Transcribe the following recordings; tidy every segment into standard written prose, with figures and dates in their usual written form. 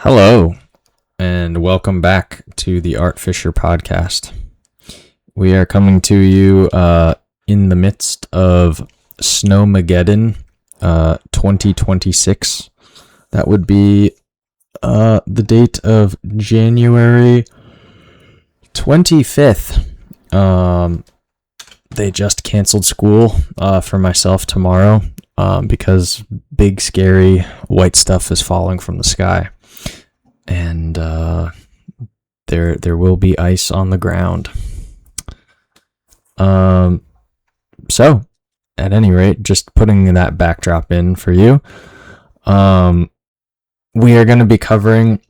Hello, and welcome back to the Art Fisher podcast. We are coming to you in the midst of Snowmageddon 2026. That would be the date of January 25th. They just canceled school for myself tomorrow because big, scary white stuff is falling from the sky. And there will be ice on the ground. So, at any rate, just putting that backdrop in for you, we are going to be covering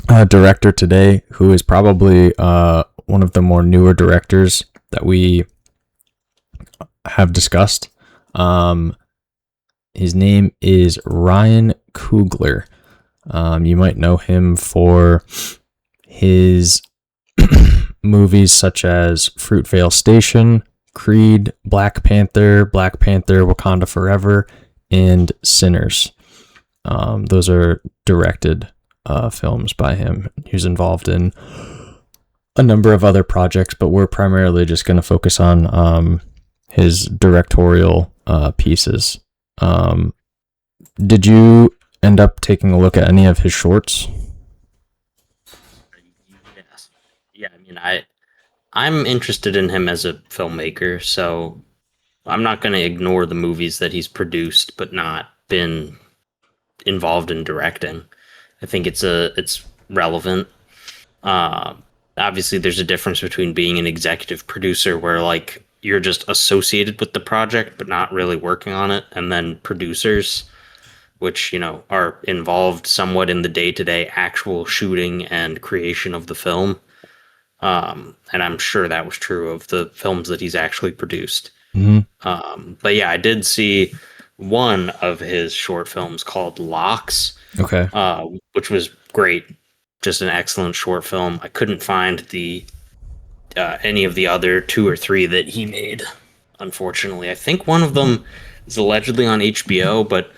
a director today who is probably one of the more newer directors that we have discussed. His name is Ryan Coogler. You might know him for his movies such as Fruitvale Station, Creed, Black Panther, Wakanda Forever, and Sinners. Those are directed films by him. He's involved in a number of other projects, but we're primarily just going to focus on his directorial pieces. Did you end up taking a look at any of his shorts? Yes. Yeah, I mean, I'm interested in him as a filmmaker, so I'm not going to ignore the movies that he's produced but not been involved in directing. I think it's relevant. Obviously, there's a difference between being an executive producer where like you're just associated with the project but not really working on it, and then producers, which, are involved somewhat in the day-to-day actual shooting and creation of the film. And I'm sure that was true of the films that he's actually produced. Mm-hmm. But yeah, I did see one of his short films called Locks, Okay. which was great. Just an excellent short film. I couldn't find any of the other two or three that he made, unfortunately. I think one of them is allegedly on HBO, but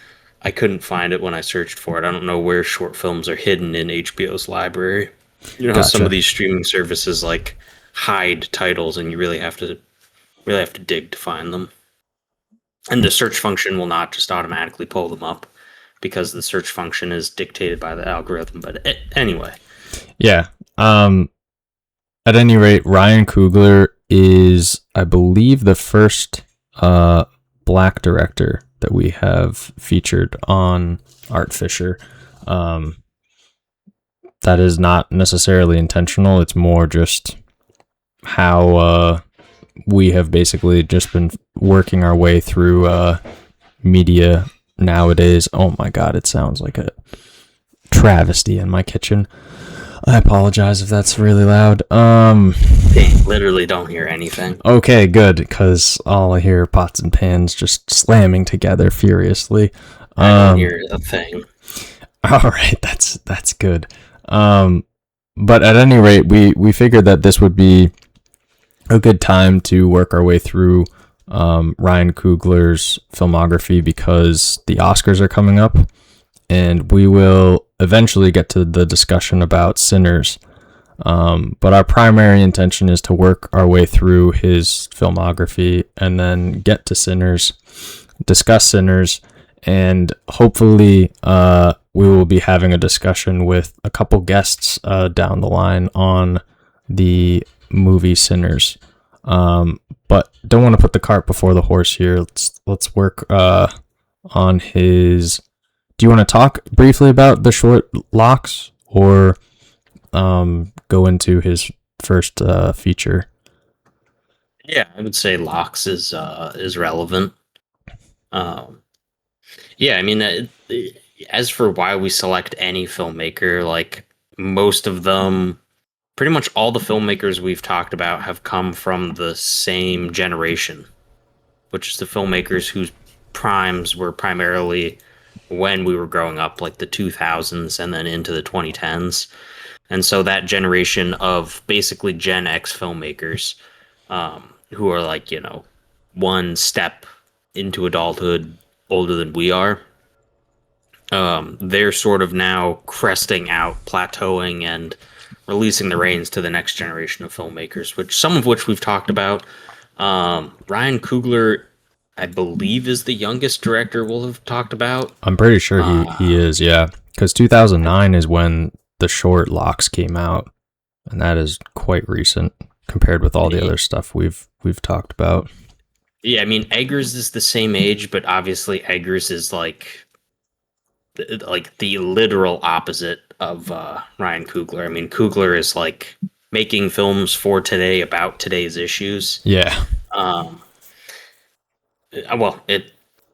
I couldn't find it when I searched for it. I don't know where short films are hidden in HBO's library. How some Gotcha. of these streaming services like hide titles, and you really have to dig to find them. And the search function will not just automatically pull them up because the search function is dictated by the algorithm. But anyway, Yeah. At any rate, Ryan Coogler is, I believe, the first black director that we have featured on Art Fisher. That is not necessarily intentional. It's more just how we have basically just been working our way through media nowadays. Oh my God, it sounds like a travesty in my kitchen. I apologize if that's really loud. they literally don't hear anything. Okay, good, because all I hear are pots and pans just slamming together furiously. I don't hear a thing. All right, that's good. But at any rate, we figured that this would be a good time to work our way through Ryan Coogler's filmography because the Oscars are coming up, and we will eventually get to the discussion about Sinners. But our primary intention is to work our way through his filmography and then get to Sinners, discuss Sinners, and hopefully we will be having a discussion with a couple guests down the line on the movie Sinners. But don't want to put the cart before the horse here. Let's work on his. Do you want to talk briefly about the short Locks, or go into his first feature? Yeah, I would say Locks is relevant. Yeah, I mean, as for why we select any filmmaker, like most of them, pretty much all the filmmakers we've talked about have come from the same generation, which is the filmmakers whose primes were primarily when we were growing up, like the 2000s and then into the 2010s. And so that generation of basically Gen X filmmakers, who are like, one step into adulthood older than we are, they're sort of now cresting out, plateauing, and releasing the reins to the next generation of filmmakers, which some of which we've talked about. Ryan Coogler, I believe, is the youngest director we'll have talked about. I'm pretty sure he is, yeah. Because 2009 is when the short Locks came out, and that is quite recent compared with all the other stuff we've talked about. Yeah, I mean, Eggers is the same age, but obviously Eggers is like the literal opposite of Ryan Coogler. I mean, Coogler is like making films for today about today's issues. Yeah. Well,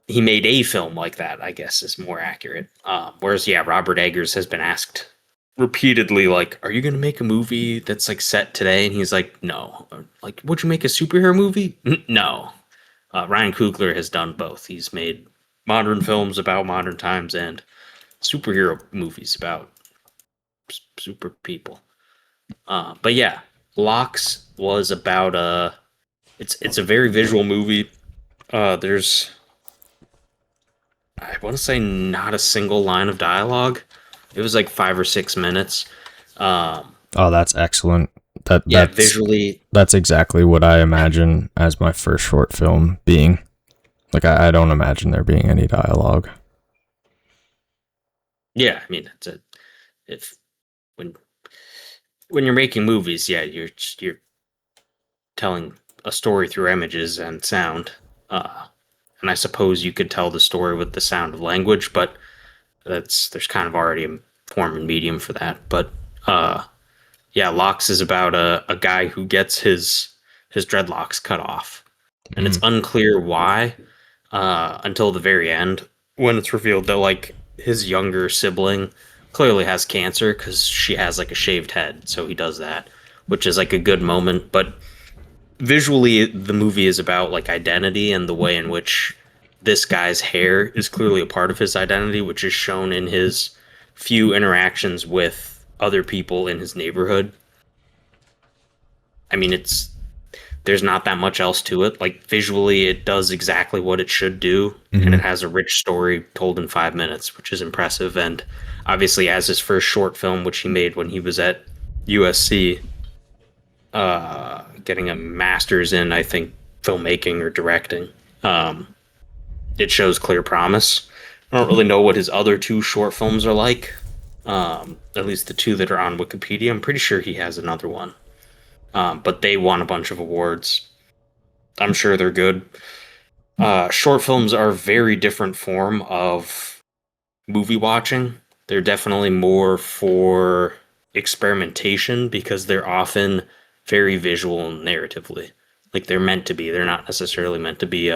he made a film like that, I guess, is more accurate. Whereas, yeah, Robert Eggers has been asked repeatedly, like, "Are you going to make a movie that's like set today?" And he's like, "No." Like, would you make a superhero movie? No. Ryan Coogler has done both. He's made modern films about modern times and superhero movies about super people. But yeah, Locks was about it's a very visual movie. There's, I want to say, not a single line of dialogue. It was like 5 or 6 minutes. Oh, that's excellent. Yeah, That's visually, that's exactly what I imagine as my first short film being. Like, I don't imagine there being any dialogue. yeah. I mean, if when you're making movies, yeah, you're telling a story through images and sound. And I suppose you could tell the story with the sound of language, but there's kind of already a form and medium for that. But yeah, Locks is about a guy who gets his dreadlocks cut off, and it's unclear why until the very end, when it's revealed that like his younger sibling clearly has cancer because she has like a shaved head, so he does that, which is like a good moment. But visually, the movie is about like identity and the way in which this guy's hair is clearly a part of his identity, which is shown in his few interactions with other people in his neighborhood. I mean, there's not that much else to it. Like visually, it does exactly what it should do, and it has a rich story told in 5 minutes, which is impressive. And obviously, as his first short film, which he made when he was at USC, getting a master's in, I think, filmmaking or directing, it shows clear promise. I don't really know what his other two short films are like. At least the two that are on Wikipedia. I'm pretty sure he has another one. But they won a bunch of awards. I'm sure they're good. Short films are a very different form of movie watching. They're definitely more for experimentation because they're often very visual and narratively. Like they're meant to be. They're not necessarily meant to be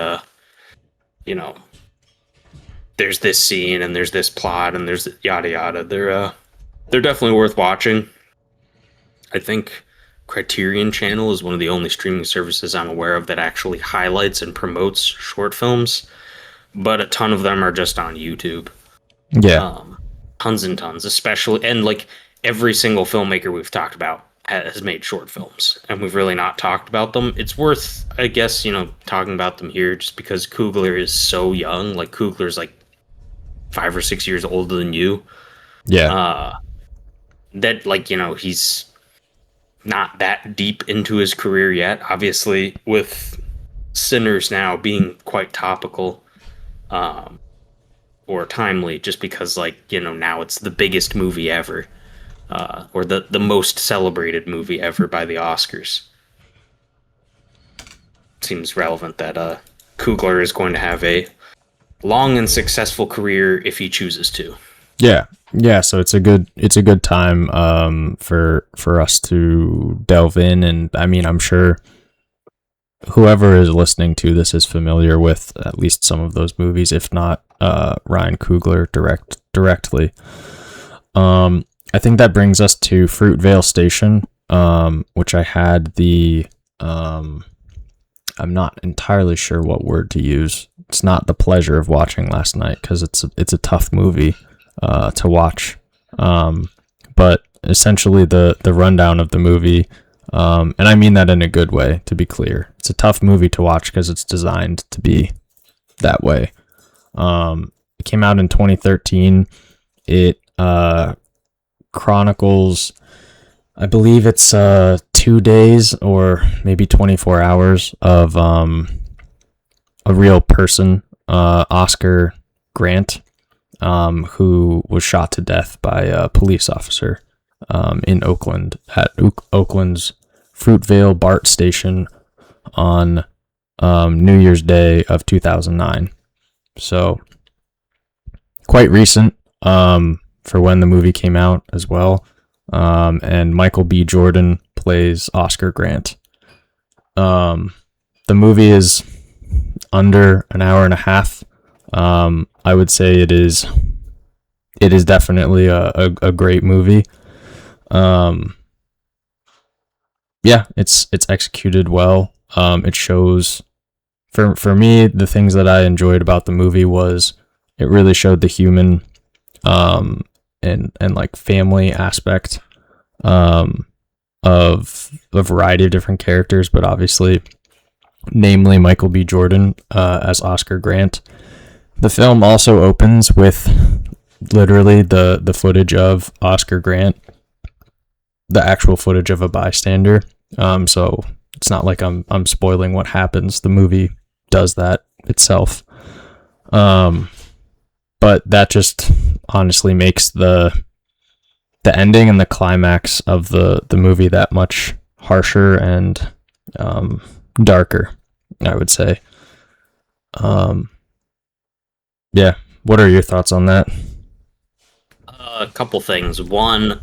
there's this scene and there's this plot and there's yada yada. They're definitely worth watching. I think Criterion Channel is one of the only streaming services I'm aware of that actually highlights and promotes short films, but a ton of them are just on YouTube. Yeah. Tons and tons, especially, and like every single filmmaker we've talked about has made short films, and we've really not talked about them. It's worth, I guess, talking about them here just because Coogler is so young. Like Coogler's like 5 or 6 years older than you. Yeah. That like he's not that deep into his career yet. Obviously, with Sinners now being quite topical, or timely, just because now it's the biggest movie ever, or the most celebrated movie ever by the Oscars. It seems relevant that Coogler is going to have a long and successful career if he chooses to. Yeah, so it's a good time for us to delve in, and I mean, I'm sure whoever is listening to this is familiar with at least some of those movies, if not Ryan Coogler directly. I think that brings us to Fruitvale Station, which I had I'm not entirely sure what word to use. It's not the pleasure of watching last night because it's a tough movie to watch. But essentially the rundown of the movie, and I mean that in a good way, to be clear. It's a tough movie to watch because it's designed to be that way. It came out in 2013. It chronicles, I believe it's 2 days or maybe 24 hours of a real person, Oscar Grant, who was shot to death by a police officer in Oakland at Oakland's Fruitvale BART station on New Year's Day of 2009. So quite recent for when the movie came out as well. And Michael B. Jordan plays Oscar Grant. The movie is under an hour and a half. I would say it is definitely a great movie. Yeah, it's executed well. It shows, for me, the things that I enjoyed about the movie was it really showed the human and like family aspect of a variety of different characters, but obviously namely Michael B. Jordan as Oscar Grant. The film also opens with literally the footage of Oscar Grant, the actual footage of a bystander. So it's not like I'm spoiling what happens. The movie does that itself. But that just honestly makes the ending and the climax of the movie that much harsher and darker, I would say. Yeah. What are your thoughts on that? A couple things. One,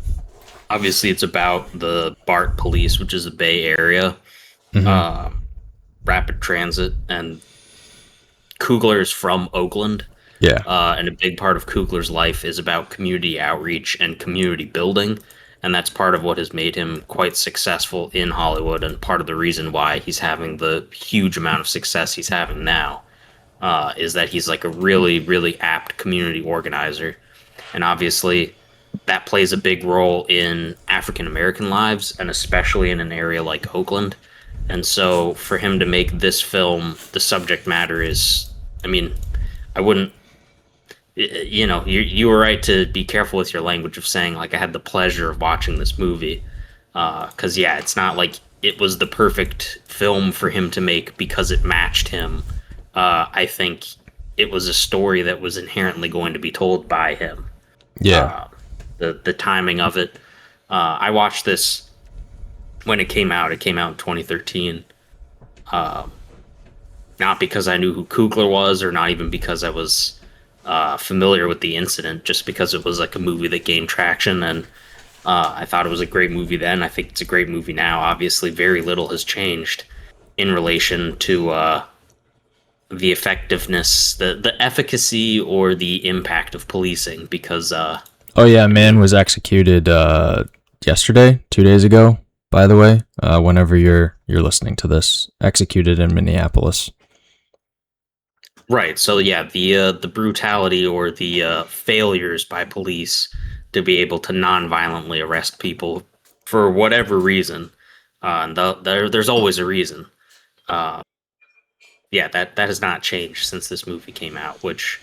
obviously, it's about the BART police, which is the Bay Area, Mm-hmm. rapid transit, and Coogler is from Oakland. Yeah. And a big part of Coogler's life is about community outreach and community building. And that's part of what has made him quite successful in Hollywood, and part of the reason why he's having the huge amount of success he's having now is that he's like a really, really apt community organizer. And obviously, that plays a big role in African American lives, and especially in an area like Oakland. And so for him to make this film, the subject matter is, I mean, I wouldn't, you were right to be careful with your language of saying like I had the pleasure of watching this movie, because yeah, it's not like it was the perfect film for him to make because it matched him. I think it was a story that was inherently going to be told by him. Yeah. Uh, the timing of it. I watched this when it came out. It came out in 2013. Not because I knew who Coogler was, or not even because I was familiar with the incident, just because it was like a movie that gained traction, and I thought it was a great movie then. I think it's a great movie now. Obviously, very little has changed in relation to the effectiveness, the efficacy, or the impact of policing, because Oh yeah, I man mean, was executed yesterday, 2 days ago. By the way, whenever you're listening to this, executed in Minneapolis. right. So yeah, the brutality or the failures by police to be able to non-violently arrest people for whatever reason, and there's always a reason. Uh, yeah, that has not changed since this movie came out, which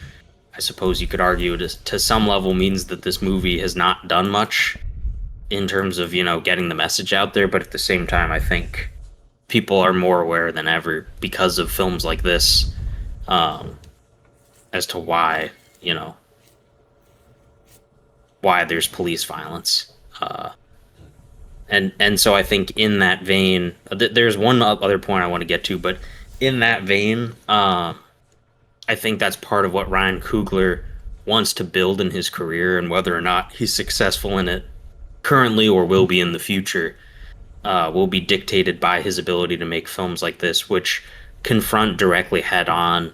I suppose you could argue to some level means that this movie has not done much in terms of getting the message out there. But at the same time, I think people are more aware than ever because of films like this, um, as to why there's police violence. And so I think in that vein, there's one other point I want to get to, but in that vein, I think that's part of what Ryan Coogler wants to build in his career, and whether or not he's successful in it currently or will be in the future will be dictated by his ability to make films like this, which confront directly head on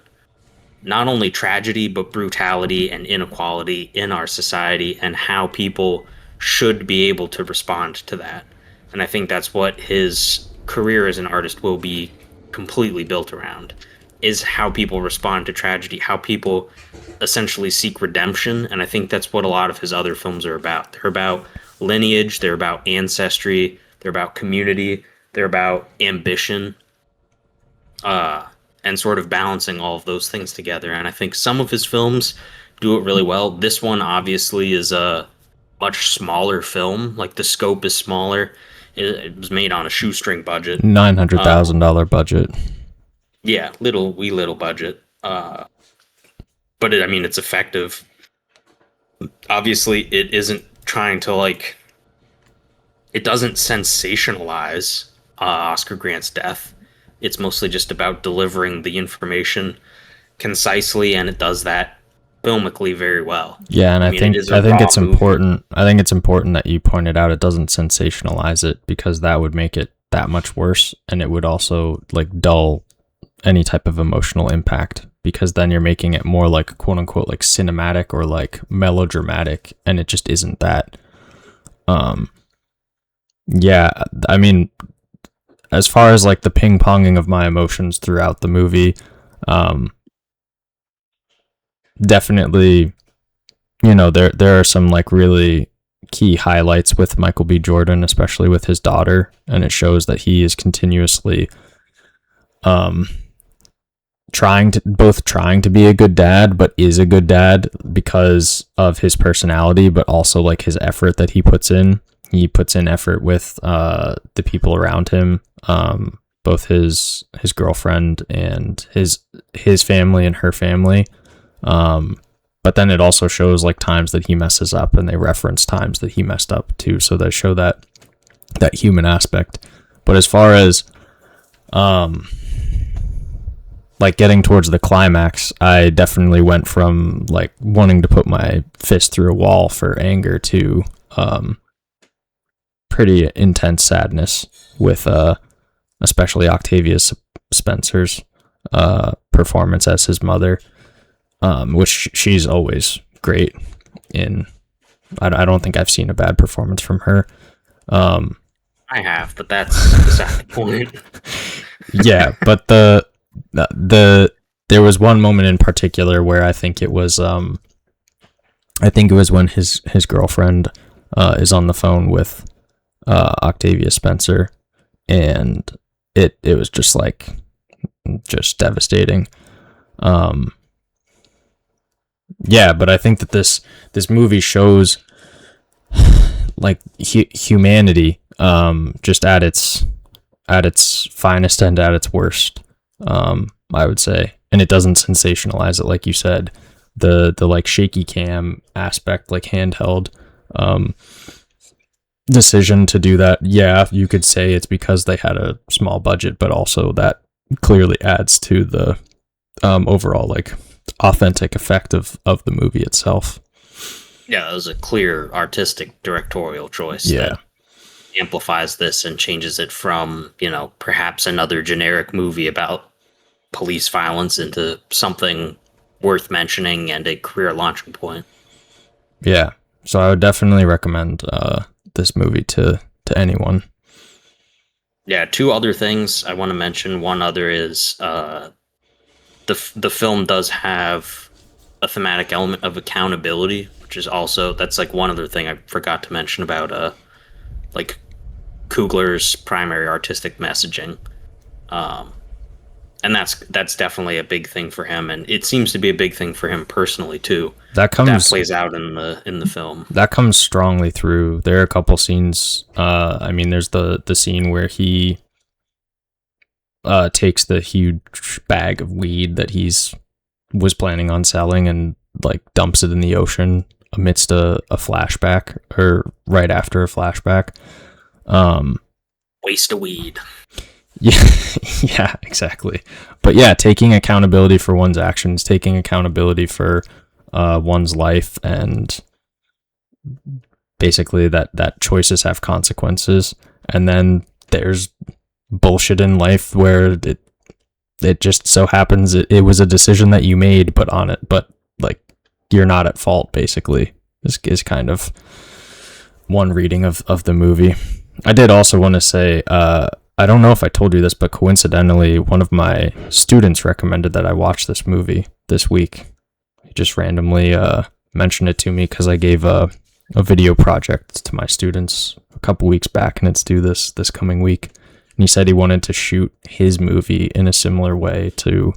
not only tragedy but brutality and inequality in our society, and how people should be able to respond to that. And I think that's what his career as an artist will be completely built around, is how people respond to tragedy, how people essentially seek redemption. And I think that's what a lot of his other films are about. They're about lineage, they're about ancestry, they're about community, they're about ambition, uh, and sort of balancing all of those things together. And I think some of his films do it really well. This one obviously is a much smaller film. Like the scope is smaller. It was made on a shoestring budget. $900,000 budget. Yeah, little budget. But I mean, it's effective. Obviously, it isn't trying to like. It doesn't sensationalize Oscar Grant's death. It's mostly just about delivering the information concisely, and it does that filmically very well. Yeah, and I think it's important. I think it's important that you pointed out it doesn't sensationalize it, because that would make it that much worse, and it would also like dull any type of emotional impact, because then you're making it more like quote unquote like cinematic or like melodramatic, and it just isn't that. Yeah, I mean, as far as like the ping-ponging of my emotions throughout the movie, definitely, you know, there are some like really key highlights with Michael B. Jordan, especially with his daughter, and it shows that he is continuously trying to be a good dad, but is a good dad because of his personality, but also like his effort that he puts in. He puts in effort with the people around him, both his girlfriend and his family and her family. But then it also shows like times that he messes up, and they reference times that he messed up too, so they show that human aspect. But as far as like getting towards the climax, I definitely went from like wanting to put my fist through a wall for anger to pretty intense sadness with especially Octavia Spencer's performance as his mother, which she's always great in. I don't think I've seen a bad performance from her. I have, but that's beside the point. Yeah, but there was one moment in particular where I think it was when his girlfriend is on the phone with Octavia Spencer, and it was just devastating. Yeah, but I think that this movie shows like humanity just at its finest and at its worst, I would say. And it doesn't sensationalize it, like you said. The like shaky cam aspect, like handheld decision to do that, yeah, you could say it's because they had a small budget, but also that clearly adds to the overall like authentic effect of the movie itself. Yeah, it was a clear artistic directorial choice that amplifies this and changes it from, you know, perhaps another generic movie about police violence into something worth mentioning and a career launching point. Yeah, so I would definitely recommend this movie to anyone. Yeah, two other things I want to mention. One other is the film does have a thematic element of accountability, which is also, that's like one other thing I forgot to mention about like Coogler's primary artistic messaging. And that's definitely a big thing for him, and it seems to be a big thing for him personally too. That plays out in the film. That comes strongly through. There are a couple scenes. I mean, there's the scene where he takes the huge bag of weed that was planning on selling and like dumps it in the ocean amidst a flashback, or right after a flashback. Waste of weed. Yeah, exactly. But yeah, taking accountability for one's actions, taking accountability for one's life, and basically that choices have consequences. And then there's bullshit in life where it just so happens it was a decision that you made, but like you're not at fault, basically, is kind of one reading of the movie. I did also want to say, I don't know if I told you this, but coincidentally, one of my students recommended that I watch this movie this week. He just randomly mentioned it to me because I gave a video project to my students a couple weeks back, and it's due this coming week. And he said he wanted to shoot his movie in a similar way to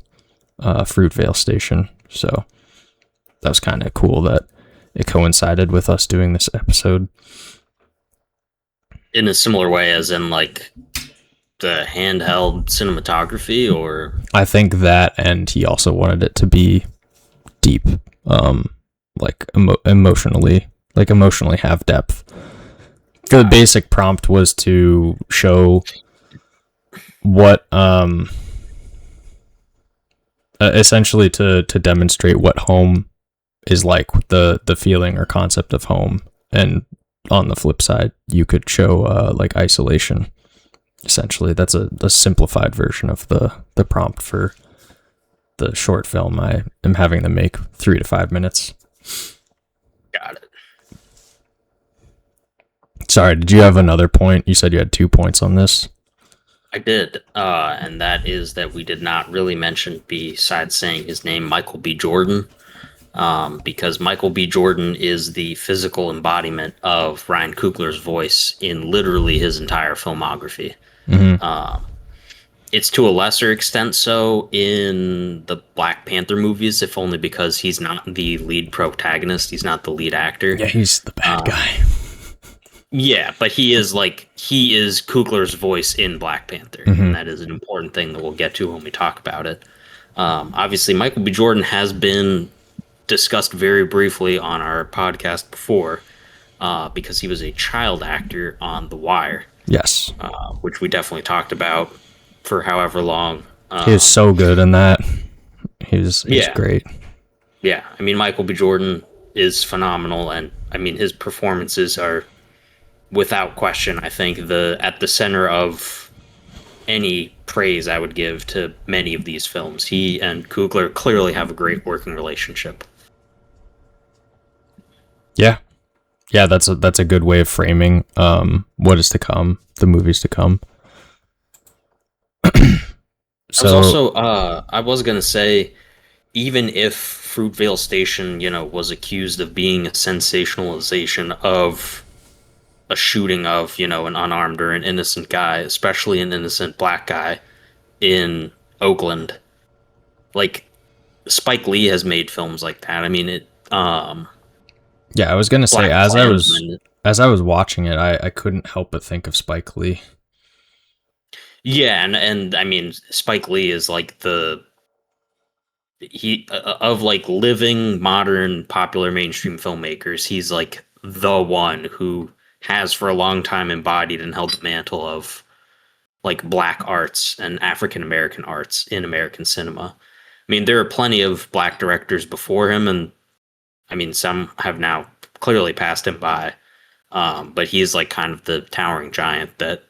Fruitvale Station. So was kind of cool that it coincided with us doing this episode. In a similar way as in like the handheld cinematography, or I think that, and he also wanted it to be deep, like emotionally have depth. The basic prompt was to show what, essentially to demonstrate what home is like, the feeling or concept of home, and on the flip side, you could show like isolation. Essentially, that's a simplified version of the prompt for the short film I am having them make, 3 to 5 minutes. got it. Sorry, did you have another point? You said you had 2 points on this. I did, and that is that we did not really mention, besides saying his name, Michael B. Jordan, because Michael B. Jordan is the physical embodiment of Ryan Coogler's voice in literally his entire filmography. Mm-hmm. It's to a lesser extent so in the Black Panther movies, if only because he's not the lead protagonist. He's not the lead actor. Yeah, he's the bad guy. Yeah, but he is Coogler's voice in Black Panther, and that is an important thing that we'll get to when we talk about it. Obviously, Michael B. Jordan has been discussed very briefly on our podcast before, because he was a child actor on The Wire. Yes. Which we definitely talked about for however long. He was so good in that. He was great. Yeah, I mean, Michael B. Jordan is phenomenal, and I mean, his performances are, without question, I think, at the center of any praise I would give to many of these films. He and Coogler clearly have a great working relationship. Yeah. Yeah, that's a good way of framing what is to come, the movies to come. So I was gonna say, even if Fruitvale Station, was accused of being a sensationalization of a shooting of, an unarmed or an innocent guy, especially an innocent black guy in Oakland, like Spike Lee has made films like that. I mean, yeah, I was gonna say, Black as I was watching it, I couldn't help but think of Spike Lee. Yeah, and I mean, Spike Lee is like of like living modern popular mainstream filmmakers, he's like the one who has for a long time embodied and held the mantle of like black arts and African American arts in American cinema. I mean, there are plenty of black directors before him, and I mean, some have now clearly passed him by, but he's like kind of the towering giant that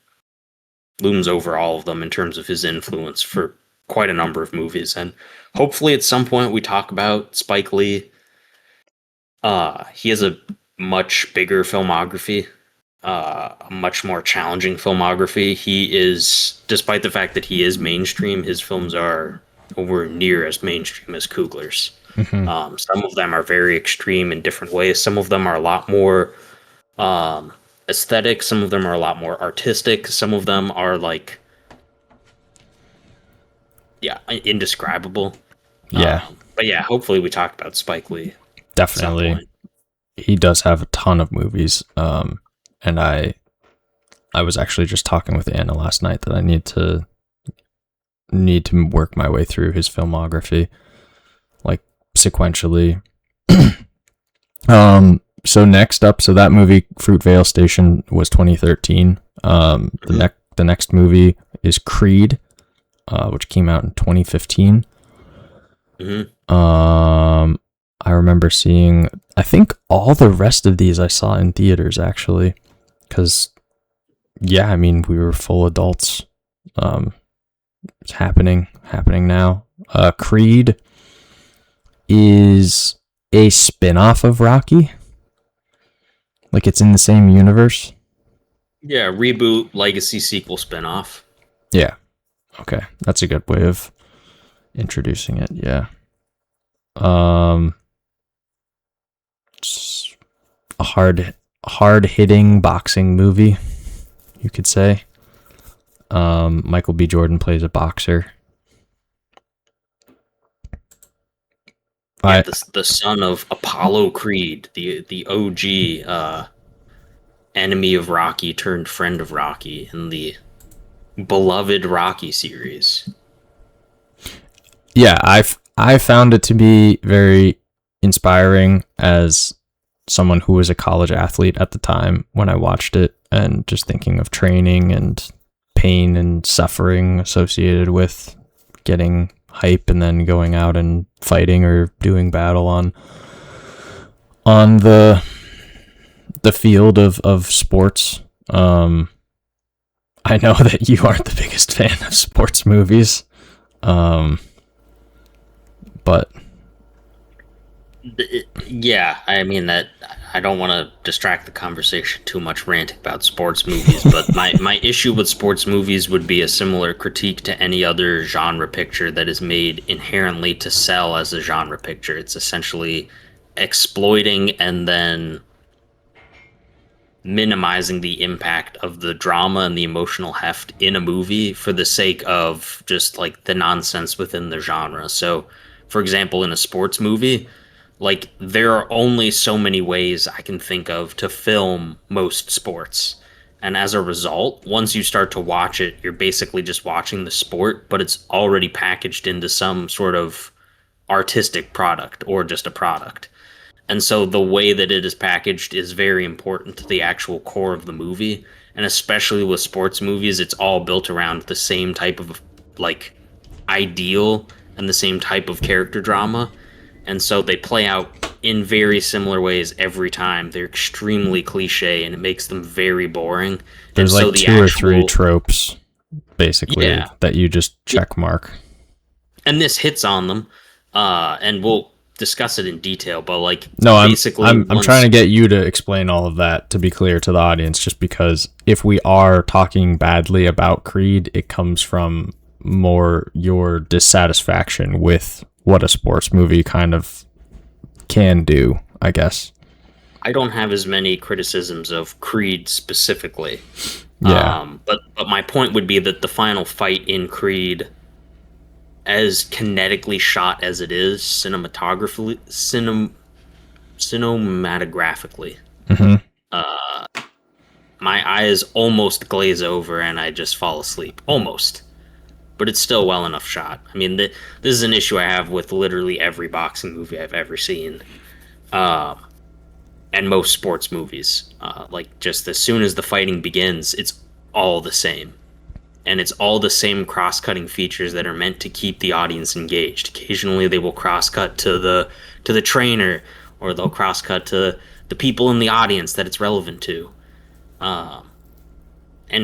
looms over all of them in terms of his influence for quite a number of movies. And hopefully at some point we talk about Spike Lee. He has a much bigger filmography, a much more challenging filmography. He is, despite the fact that he is mainstream, his films are nowhere near as mainstream as Coogler's. Some of them are very extreme in different ways. Some of them are a lot more aesthetic. Some of them are a lot more artistic. Some of them are like, indescribable. Yeah. But yeah, hopefully we talk about Spike Lee. Definitely. He does have a ton of movies. And I was actually just talking with Anna last night that I need to work my way through his filmography, like sequentially. So next up, so that movie Fruitvale Station was 2013. The next movie is Creed, which came out in 2015. I remember seeing, I think all the rest of these I saw in theaters actually, because yeah, I mean, we were full adults. It's happening now. Creed is a spin-off of Rocky. Like, it's in the same universe. Yeah, reboot, legacy, sequel, spin-off. Yeah. Okay, that's a good way of introducing it. Yeah. It's a hard-hitting boxing movie, you could say. Michael B. Jordan plays a boxer. Yeah, I the son of Apollo Creed, the OG enemy of Rocky turned friend of Rocky in the beloved Rocky series. yeah, I found it to be very inspiring as someone who was a college athlete at the time when I watched it, and just thinking of training and pain and suffering associated with getting hype and then going out and fighting or doing battle on the field of sports. I know that you aren't the biggest fan of sports movies, but Yeah, I mean that I don't want to distract the conversation too much ranting about sports movies, but my issue with sports movies would be a similar critique to any other genre picture that is made inherently to sell as a genre picture. It's essentially exploiting and then minimizing the impact of the drama and the emotional heft in a movie for the sake of just like the nonsense within the genre. So, for example, in a sports movie, like there are only so many ways I can think of to film most sports. And as a result, once you start to watch it, you're basically just watching the sport, but it's already packaged into some sort of artistic product or just a product. And so the way that it is packaged is very important to the actual core of the movie. And especially with sports movies, it's all built around the same type of like ideal and the same type of character drama. And so they play out in very similar ways every time. They're extremely cliche and it makes them very boring. And there's so like the two or three actual tropes basically yeah, that you just check mark. and this hits on them. And we'll discuss it in detail, but like No, basically I'm trying once to get you to explain all of that to be clear to the audience, just because if we are talking badly about Creed, it comes from more your dissatisfaction with what a sports movie kind of can do, I guess. I don't have as many criticisms of Creed specifically. Yeah. But my point would be that the final fight in Creed, as kinetically shot as it is, cinematographically, Mm-hmm. my eyes almost glaze over and I just fall asleep. Almost. But it's still well enough shot. I mean, this is an issue I have with literally every boxing movie I've ever seen. And most sports movies. Like, just as soon as the fighting begins, it's all the same. And it's all the same cross-cutting features that are meant to keep the audience engaged. Occasionally, they will cross-cut to the trainer, or they'll cross-cut to the people in the audience that it's relevant to. And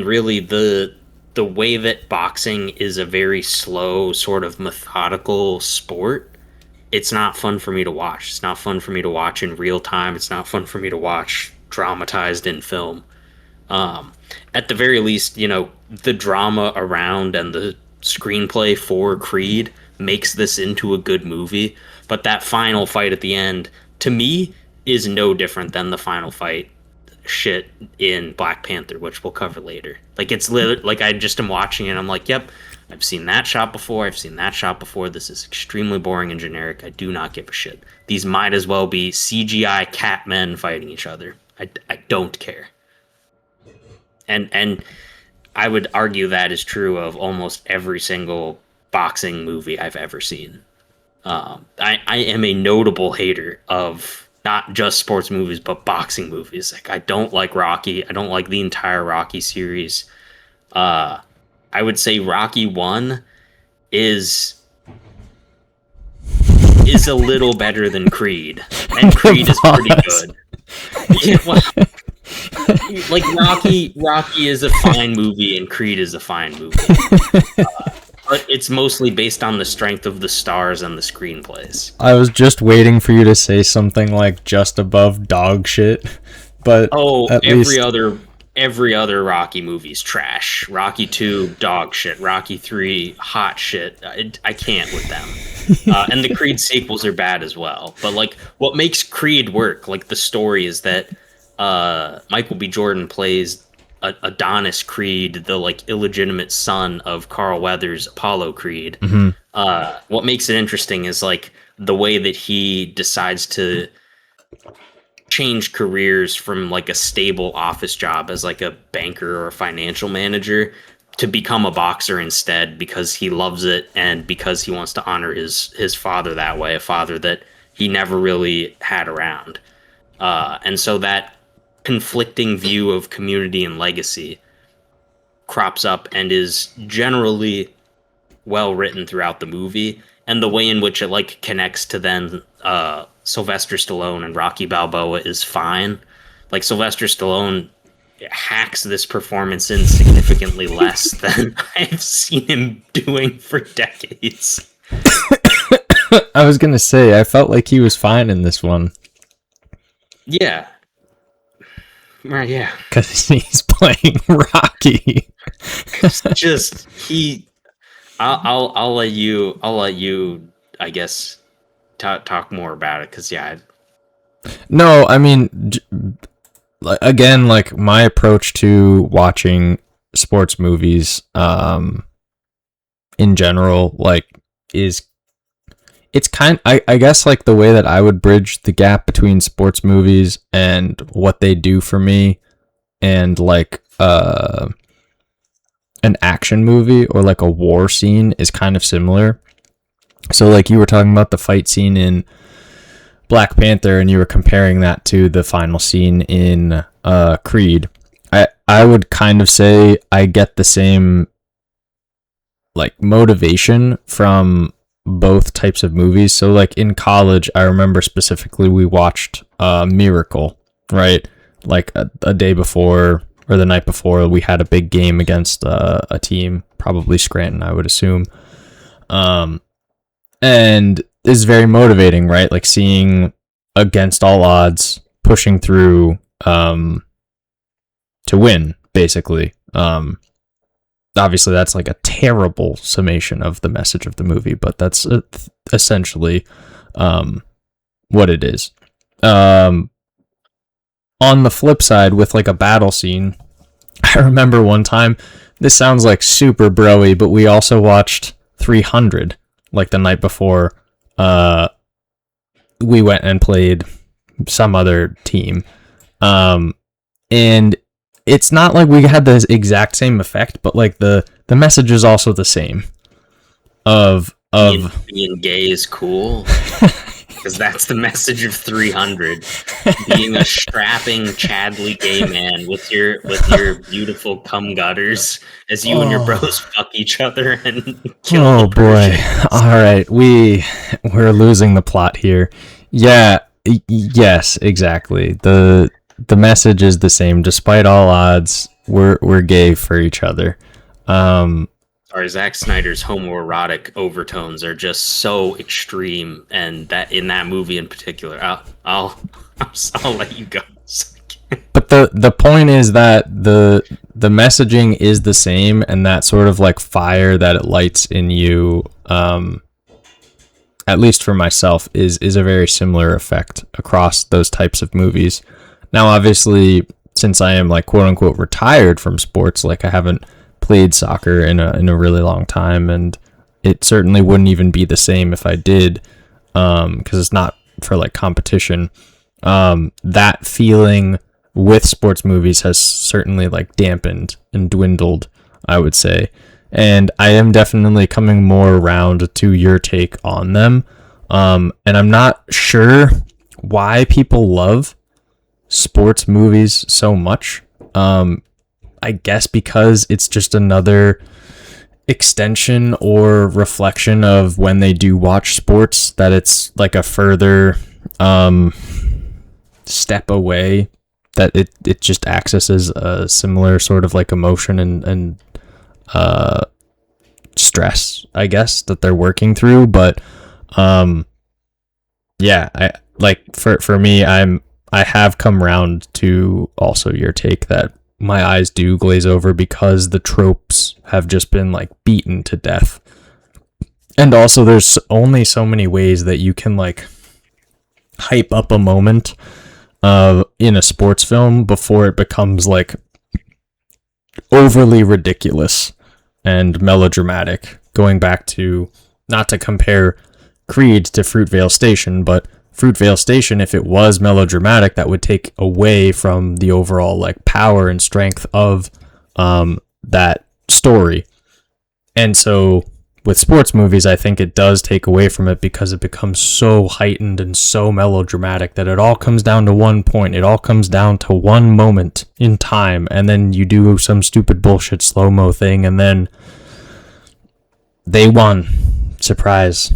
really, the way that boxing is a very slow, sort of methodical sport, it's not fun for me to watch. It's not fun for me to watch in real time. It's not fun for me to watch dramatized in film. At the very least, you know, the drama around and the screenplay for Creed makes this into a good movie. But that final fight at the end, to me, is no different than the final fight shit in Black Panther, which we'll cover later. Like, it's like I just am watching it and I'm like, yep, I've seen that shot before. I've seen that shot before. This is extremely boring and generic. I do not give a shit. These might as well be CGI cat men fighting each other. I don't care. And I would argue that is true of almost every single boxing movie I've ever seen. I am a notable hater of not just sports movies, but boxing movies. Like, I don't like Rocky. I don't like the entire Rocky series. I would say Rocky 1 is a little better than Creed, and Creed is pretty good. Yeah, well, like Rocky is a fine movie, and Creed is a fine movie. But it's mostly based on the strength of the stars and the screenplays. I was just waiting for you to say something like just above dog shit, but every other Rocky movie's trash. Rocky 2, dog shit. Rocky 3, hot shit. I can't with them. And the Creed sequels are bad as well. But like, what makes Creed work, like the story, is that Michael B. Jordan plays Adonis Creed, the like illegitimate son of Carl Weathers' Apollo Creed. Mm-hmm. What makes it interesting is like the way that he decides to change careers from like a stable office job as like a banker or a financial manager to become a boxer instead because he loves it and because he wants to honor his father that way, a father that he never really had around. And so that conflicting view of community and legacy crops up and is generally well written throughout the movie, and the way in which it like connects to then Sylvester Stallone and Rocky Balboa is fine. Like Sylvester Stallone hacks this performance in significantly less than I've seen him doing for decades. I was gonna say I felt like he was fine in this one. Yeah. Right, yeah. Because he's playing Rocky. It's just I'll let you I guess talk more about it because No, I mean, again, like my approach to watching sports movies, in general, like it's I guess like the way that I would bridge the gap between sports movies and what they do for me and like an action movie or like a war scene is kind of similar. So like you were talking about the fight scene in Black Panther and you were comparing that to the final scene in Creed. I would kind of say I get the same like motivation from both types of movies. So like in college, I remember specifically we watched Miracle, right? Like a day before or the night before we had a big game against a team, probably Scranton, I would assume. And is very motivating, right? Like seeing against all odds, pushing through to win, basically. Obviously, that's like a terrible summation of the message of the movie, but that's essentially what it is. On the flip side, with like a battle scene, I remember one time, this sounds like super bro-y, but we also watched 300 like the night before we went and played some other team. And it's not like we had the exact same effect, but like the message is also the same. Of being gay is cool. Because that's the message of 300. Being a strapping Chadley gay man with your beautiful cum gutters as you and your bros fuck each other and kill the boy. All right, we're losing the plot here. Yeah, yes, exactly. The message is the same. Despite all odds, we're gay for each other. Sorry, Zack Snyder's homoerotic overtones are just so extreme, and that in that movie in particular, I'll let you go. But the point is that the messaging is the same, and that sort of like fire that it lights in you, at least for myself, is a very similar effect across those types of movies. Now, obviously, since I am like quote unquote retired from sports, like I haven't played soccer in a really long time, and it certainly wouldn't even be the same if I did, because it's not for like competition. That feeling with sports movies has certainly like dampened and dwindled, I would say, and I am definitely coming more around to your take on them. And I'm not sure why people love sports movies so much. I guess because it's just another extension or reflection of when they do watch sports, that it's like a further step away, that it just accesses a similar sort of like emotion and stress, I guess, that they're working through. But yeah, I like for me, I have come around to also your take that my eyes do glaze over because the tropes have just been like beaten to death. And also there's only so many ways that you can like hype up a moment in a sports film before it becomes like overly ridiculous and melodramatic. Going back to, not to compare Creed to Fruitvale Station, but Fruitvale Station, if it was melodramatic, that would take away from the overall like power and strength of that story. And so with sports movies, I think it does take away from it because it becomes so heightened and so melodramatic that it all comes down to one point. It all comes down to one moment in time, and then you do some stupid bullshit slow-mo thing, and then they won. Surprise.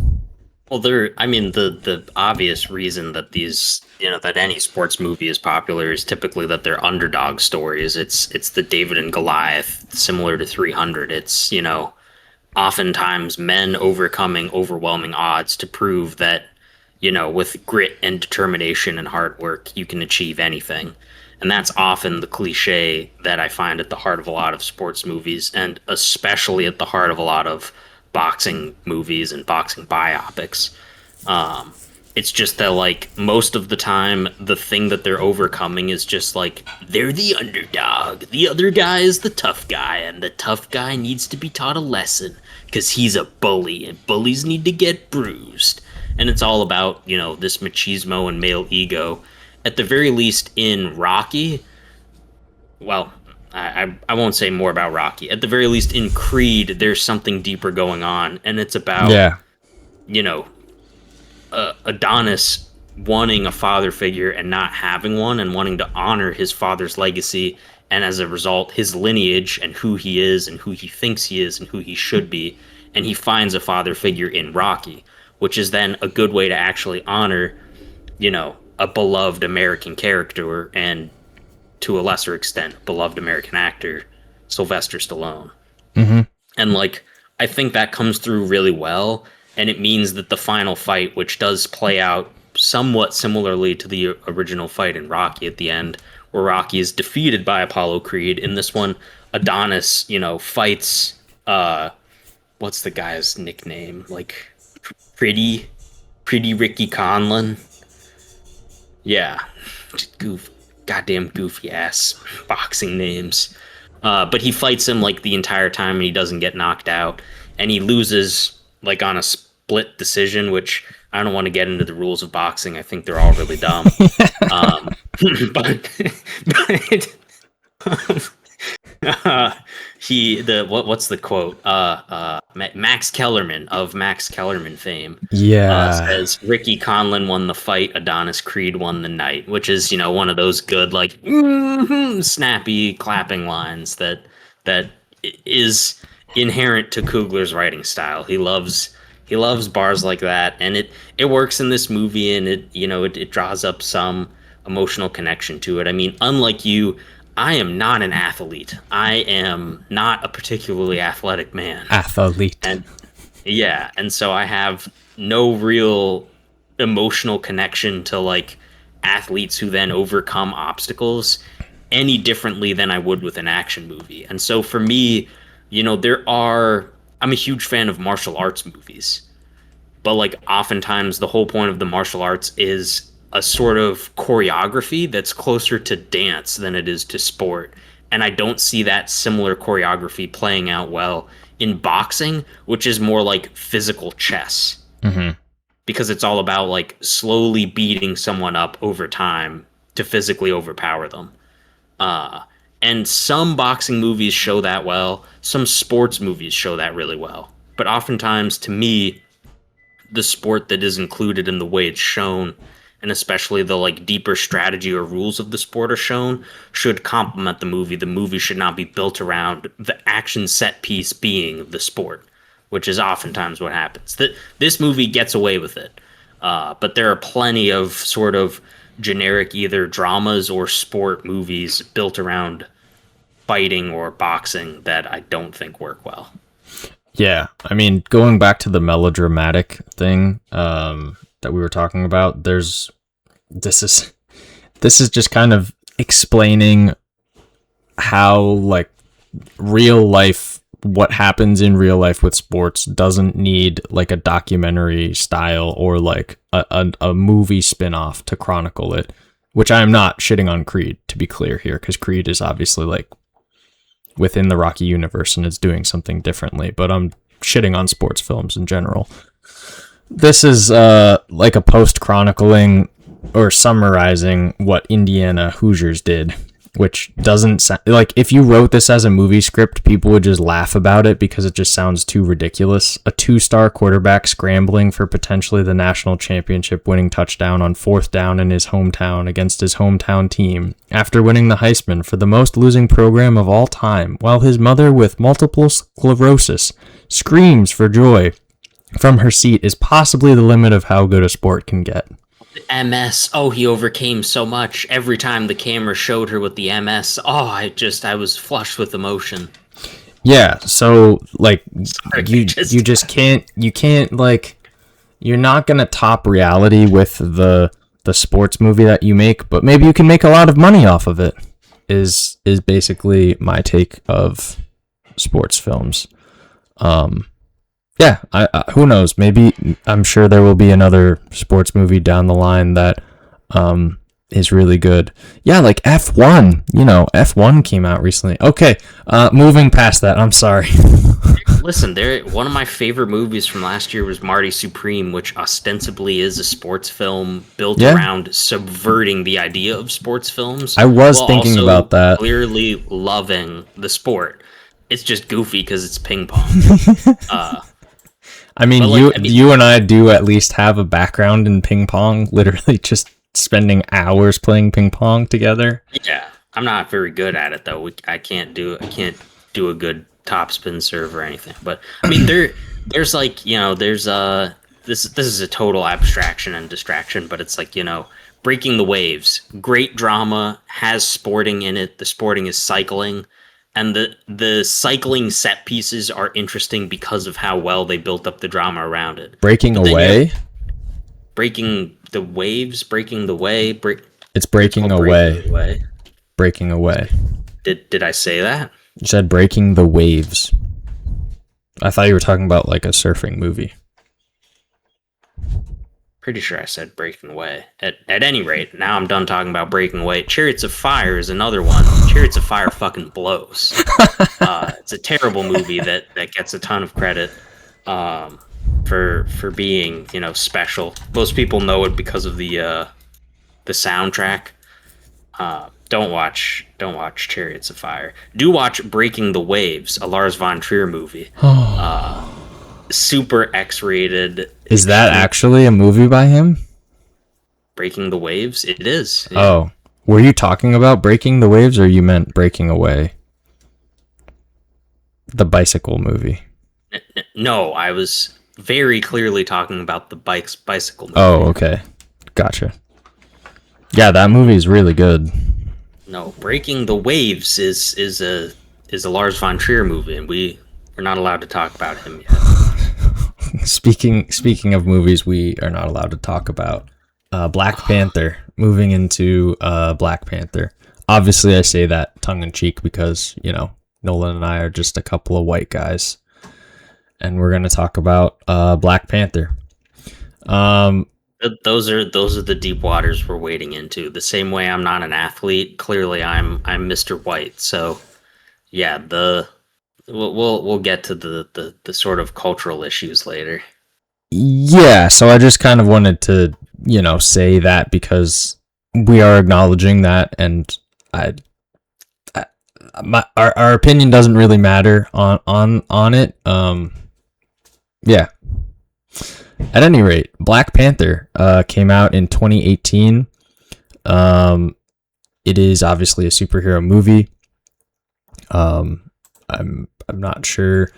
Well, the obvious reason that these, that any sports movie is popular is typically that they're underdog stories. It's the David and Goliath, similar to 300. It's, oftentimes men overcoming overwhelming odds to prove that, with grit and determination and hard work, you can achieve anything. And that's often the cliche that I find at the heart of a lot of sports movies, and especially at the heart of a lot of boxing movies and boxing biopics. It's just that, like, most of the time, the thing that they're overcoming is just like, they're the underdog. The other guy is the tough guy, and the tough guy needs to be taught a lesson because he's a bully, and bullies need to get bruised. And it's all about, this machismo and male ego. At the very least, in Rocky, well, I won't say more about Rocky. At the very least, in Creed, there's something deeper going on, and it's about, Adonis wanting a father figure and not having one, and wanting to honor his father's legacy, and as a result, his lineage and who he is and who he thinks he is and who he should be. And he finds a father figure in Rocky, which is then a good way to actually honor, a beloved American character and, to a lesser extent, beloved American actor, Sylvester Stallone. Mm-hmm. And, like, I think that comes through really well. And it means that the final fight, which does play out somewhat similarly to the original fight in Rocky at the end, where Rocky is defeated by Apollo Creed. In this one, Adonis, fights, what's the guy's nickname? Like, Pretty Ricky Conlon. Yeah. Just goddamn goofy ass boxing names. But he fights him, like, the entire time, and he doesn't get knocked out. And he loses, like, on a split decision, which I don't want to get into the rules of boxing. I think they're all really dumb. What's the quote? Max Kellerman of Max Kellerman fame. Says Ricky Conlon won the fight, Adonis Creed won the night, which is, one of those good, like, snappy clapping lines that is inherent to Coogler's writing style. He loves bars like that, and it works in this movie, and it draws up some emotional connection to it. I mean, unlike you, I am not an athlete. I am not a particularly athletic man. Athlete. And so I have no real emotional connection to, like, athletes who then overcome obstacles any differently than I would with an action movie. And so for me, I'm a huge fan of martial arts movies, but, like, oftentimes the whole point of the martial arts is a sort of choreography that's closer to dance than it is to sport. And I don't see that similar choreography playing out well in boxing, which is more like physical chess. Mm-hmm. Because it's all about, like, slowly beating someone up over time to physically overpower them. And some boxing movies show that well. Some sports movies show that really well. But oftentimes, to me, the sport that is included in the way it's shown, and especially the, like, deeper strategy or rules of the sport are shown, should complement the movie. The movie should not be built around the action set piece being the sport, which is oftentimes what happens. This movie gets away with it. But there are plenty of sort of generic either dramas or sport movies built around fighting or boxing that I don't think work well. Yeah, I mean, going back to the melodramatic thing that we were talking about, this is just kind of explaining how, like, real life, what happens in real life with sports doesn't need, like, a documentary style or, like, a movie spin-off to chronicle it, which I am not shitting on Creed, to be clear here, because Creed is obviously, like, within the Rocky universe and is doing something differently, but I'm shitting on sports films in general. This is like a post chronicling or summarizing what Indiana Hoosiers did, which doesn't sound like, if you wrote this as a movie script, people would just laugh about it because it just sounds too ridiculous. A 2-star quarterback scrambling for potentially the national championship winning touchdown on 4th down in his hometown against his hometown team after winning the Heisman for the most losing program of all time, while his mother with multiple sclerosis screams for joy from her seat, is possibly the limit of how good a sport can get. MS. Oh, he overcame so much. Every time the camera showed her with the MS, I was flushed with emotion. Yeah, so like Sorry, you just can't like, you're not gonna top reality with the sports movie that you make, but maybe you can make a lot of money off of it. Is basically my take of sports films. Yeah, I who knows? Maybe, I'm sure there will be another sports movie down the line that is really good. Yeah, like F1. F1 came out recently. Okay, moving past that. I'm sorry. Listen, one of my favorite movies from last year was Marty Supreme, which ostensibly is a sports film built around subverting the idea of sports films. I was thinking about that. Clearly loving the sport. It's just goofy because it's ping pong. I mean, you and I do at least have a background in ping pong, literally just spending hours playing ping pong together. Yeah, I'm not very good at it though. I can't do a good topspin serve or anything. But I mean, there's like, there's this is a total abstraction and distraction, but it's like, Breaking the Waves, great drama, has sporting in it. The sporting is cycling. And the cycling set pieces are interesting because of how well they built up the drama around it. Breaking Away? Breaking the Waves, Breaking the Way. It's Breaking Away. Breaking Away. Did I say that? You said Breaking the Waves. I thought you were talking about like a surfing movie. Pretty sure I said Breaking Away. At any rate, now I'm done talking about Breaking Away. Chariots of Fire is another one. Chariots of Fire fucking blows. It's a terrible movie that gets a ton of credit for being, special. Most people know it because of the soundtrack. Don't watch Chariots of Fire. Do watch Breaking the Waves, a Lars von Trier movie. Super X-rated. Is that actually a movie by him? Breaking the Waves? It is. Yeah. Oh. Were you talking about Breaking the Waves, or you meant Breaking Away? The bicycle movie. No, I was very clearly talking about the bicycle movie. Oh, okay. Gotcha. Yeah, that movie is really good. No, Breaking the Waves is a Lars von Trier movie, and we're not allowed to talk about him yet. Speaking of movies we are not allowed to talk about, Black Panther. Moving into Black Panther. Obviously, I say that tongue in cheek because Nolan and I are just a couple of white guys, and we're gonna talk about Black Panther. Those are the deep waters we're wading into. The same way I'm not an athlete, clearly I'm Mr. White. So yeah, we'll get to the sort of cultural issues later. Yeah, so I just kind of wanted to, say that because we are acknowledging that, and our opinion doesn't really matter on it. Yeah. At any rate, Black Panther came out in 2018. It is obviously a superhero movie. I'm not sure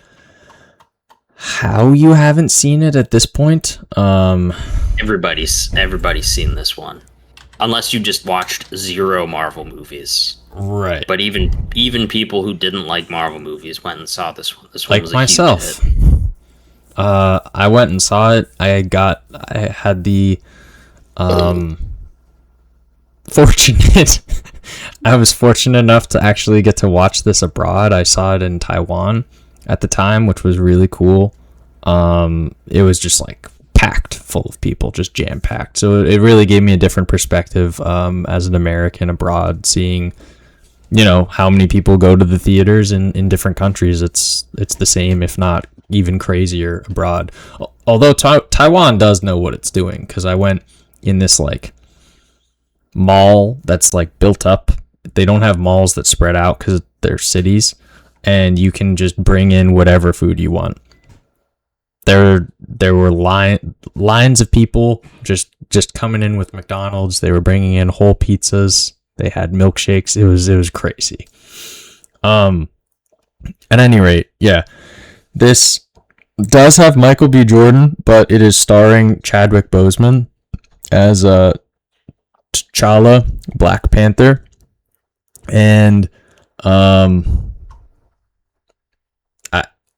how you haven't seen it at this point. Everybody's seen this one, unless you just watched 0 Marvel movies. Right. But even people who didn't like Marvel movies went and saw this one. This one like was a myself. huge hit. I went and saw it. I had the fortunate. I was fortunate enough to actually get to watch this abroad. I saw it in Taiwan at the time, which was really cool. It was just like packed full of people, just jam packed. So it really gave me a different perspective as an American abroad, seeing how many people go to the theaters in different countries. It's the same, if not even crazier abroad. although Taiwan does know what it's doing, because I went in this like mall that's like built up. They don't have malls that spread out because they're cities, and you can just bring in whatever food you want. There were lines of people just coming in with McDonald's. They were bringing in whole pizzas. They had milkshakes. It was crazy. At any rate, yeah, this does have Michael B. Jordan, but it is starring Chadwick Boseman as T'Challa, Black Panther, and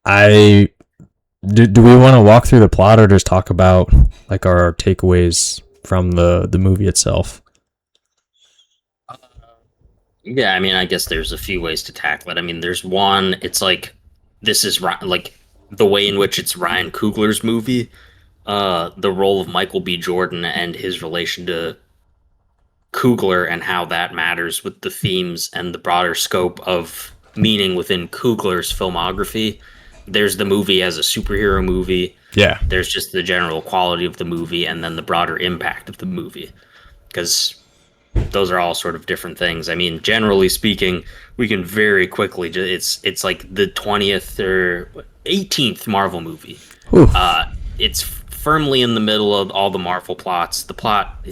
I do we want to walk through the plot or just talk about like our takeaways from the movie itself? Yeah, I mean, I guess there's a few ways to tackle it. I mean, there's one. It's like this is like the way in which it's Ryan Coogler's movie. The role of Michael B. Jordan and his relation to Coogler and how that matters with the themes and the broader scope of meaning within Coogler's filmography. There's the movie as a superhero movie. Yeah. There's just the general quality of the movie and then the broader impact of the movie. Because those are all sort of different things. I mean, generally speaking, we can very quickly, it's like the 20th or 18th Marvel movie. It's firmly in the middle of all the Marvel plots. The plot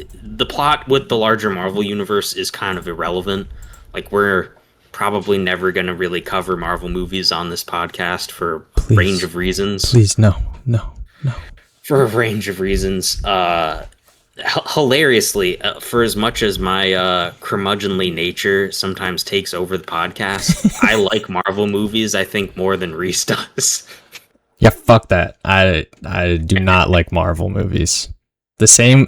with the larger Marvel universe is kind of irrelevant. Like, we're probably never going to really cover Marvel movies on this podcast for a range of reasons. Please, no. For a range of reasons. Hilariously, for as much as my curmudgeonly nature sometimes takes over the podcast, I like Marvel movies, I think, more than Reese does. Yeah, fuck that. I do not like Marvel movies. The same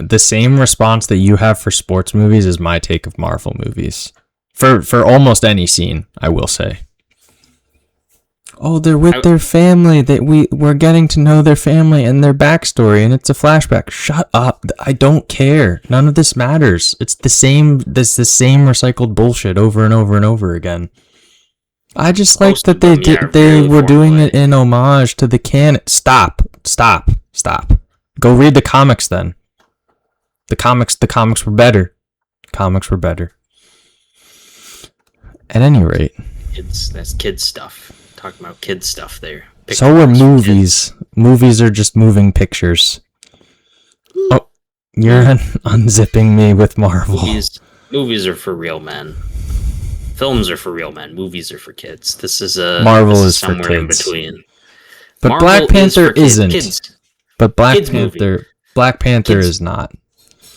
response that you have for sports movies is my take of Marvel movies. For almost any scene, I will say. Oh, they're with their family. We're getting to know their family and their backstory, and it's a flashback. Shut up! I don't care. None of this matters. It's the same. This the same recycled bullshit over and over and over again. I just like that they were doing it in homage to the canon. Stop. Go read the comics then. The comics were better. At any rate, that's kids stuff. Talking about kids stuff there. So are movies. Movies are just moving pictures. Oh, you're unzipping me with Marvel. Movies are for real men. Films are for real men. Movies are for kids. Marvel is is for somewhere in kids. between. But Marvel Black Panther isn't. Kids. But Black Kids Panther is not.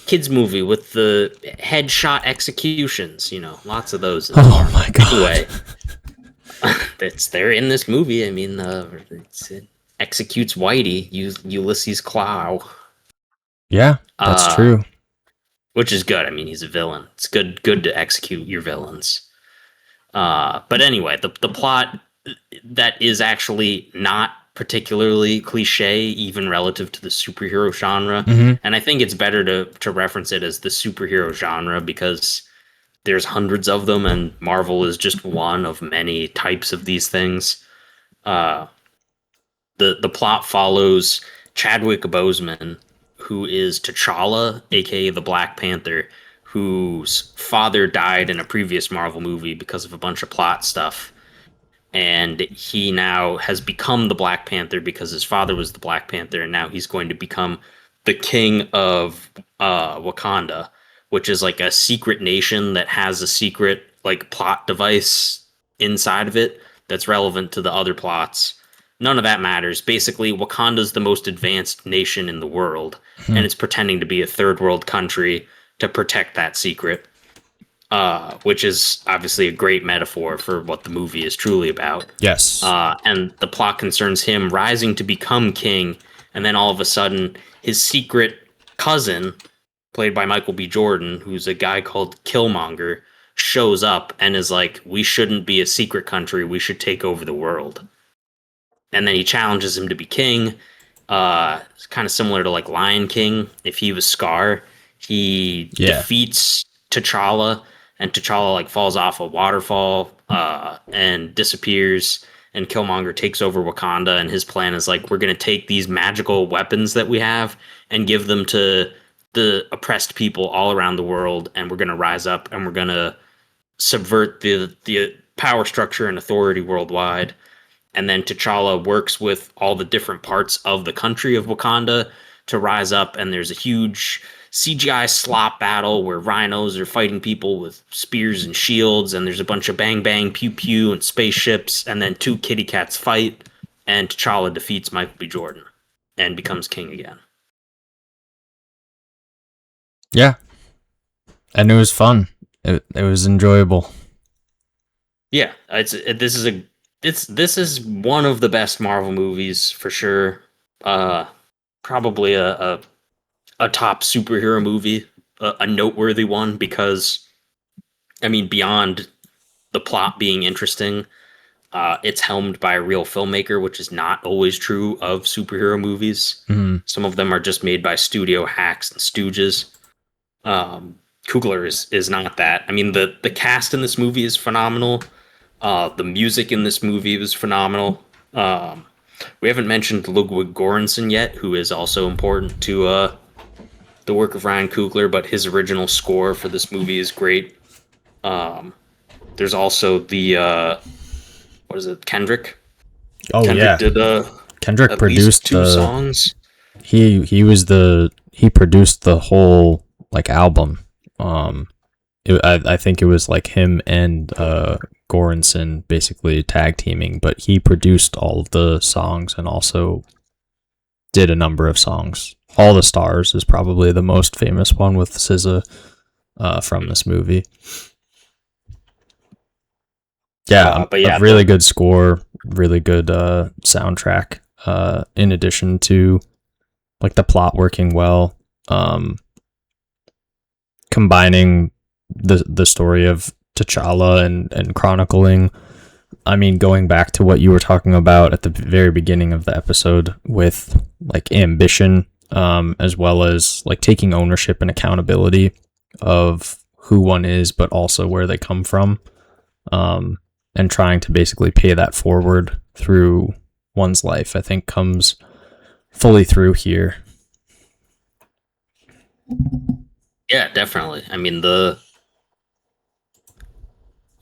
Kids movie with the headshot executions. Lots of those. Oh my god. Anyway. They're in this movie. I mean, it executes Whitey, Ulysses Klaue. Yeah, that's true. Which is good. I mean, he's a villain. It's good to execute your villains. But anyway, the plot that is actually not particularly cliche, even relative to the superhero genre. Mm-hmm. And I think it's better to reference it as the superhero genre because there's hundreds of them, and Marvel is just one of many types of these things. The plot follows Chadwick Boseman, who is T'Challa, aka the Black Panther, whose father died in a previous Marvel movie because of a bunch of plot stuff. And he now has become the Black Panther because his father was the Black Panther, and now he's going to become the king of Wakanda, which is like a secret nation that has a secret like plot device inside of it that's relevant to the other plots. None of that matters. Basically, Wakanda's the most advanced nation in the world, and it's pretending to be a third world country to protect that secret, which is obviously a great metaphor for what the movie is truly about. Yes. And the plot concerns him rising to become king, and then all of a sudden, his secret cousin, played by Michael B. Jordan, who's a guy called Killmonger, shows up and is like, we shouldn't be a secret country, we should take over the world. And then he challenges him to be king. It's kind of similar to like Lion King. If he was Scar, he defeats T'Challa, and T'Challa like falls off a waterfall and disappears. and Killmonger takes over Wakanda, and his plan is like, we're going to take these magical weapons that we have and give them to the oppressed people all around the world, and we're going to rise up and we're going to subvert the power structure and authority worldwide. And then T'Challa works with all the different parts of the country of Wakanda to rise up, and there's a huge CGI slop battle where rhinos are fighting people with spears and shields, and there's a bunch of bang bang pew pew and spaceships, and then two kitty cats fight, and T'Challa defeats Michael B. Jordan and becomes king again. Yeah, and it was fun. It was enjoyable. Yeah, this is one of the best Marvel movies for sure. Probably a top superhero movie, a noteworthy one, because I mean, beyond the plot being interesting, it's helmed by a real filmmaker, which is not always true of superhero movies. Mm-hmm. Some of them are just made by studio hacks and stooges. Coogler is not that. I mean, the cast in this movie is phenomenal. The music in this movie was phenomenal. We haven't mentioned Ludwig Göransson yet, who is also important to the work of Ryan Coogler, but his original score for this movie is great. There's also the what is it, Kendrick? Oh Kendrick did Kendrick at produced least two songs. He produced the whole like album. I think it was like him and Göransson basically tag teaming, but he produced all of the songs and also did a number of songs. All the Stars is probably the most famous one with SZA from this movie. Yeah, but yeah, a really good score, really good soundtrack. In addition to like the plot working well, combining the story of T'Challa and chronicling. I mean, going back to what you were talking about at the very beginning of the episode with like ambition, as well as like taking ownership and accountability of who one is, but also where they come from, and trying to basically pay that forward through one's life, I think comes fully through here. Yeah, definitely. I mean,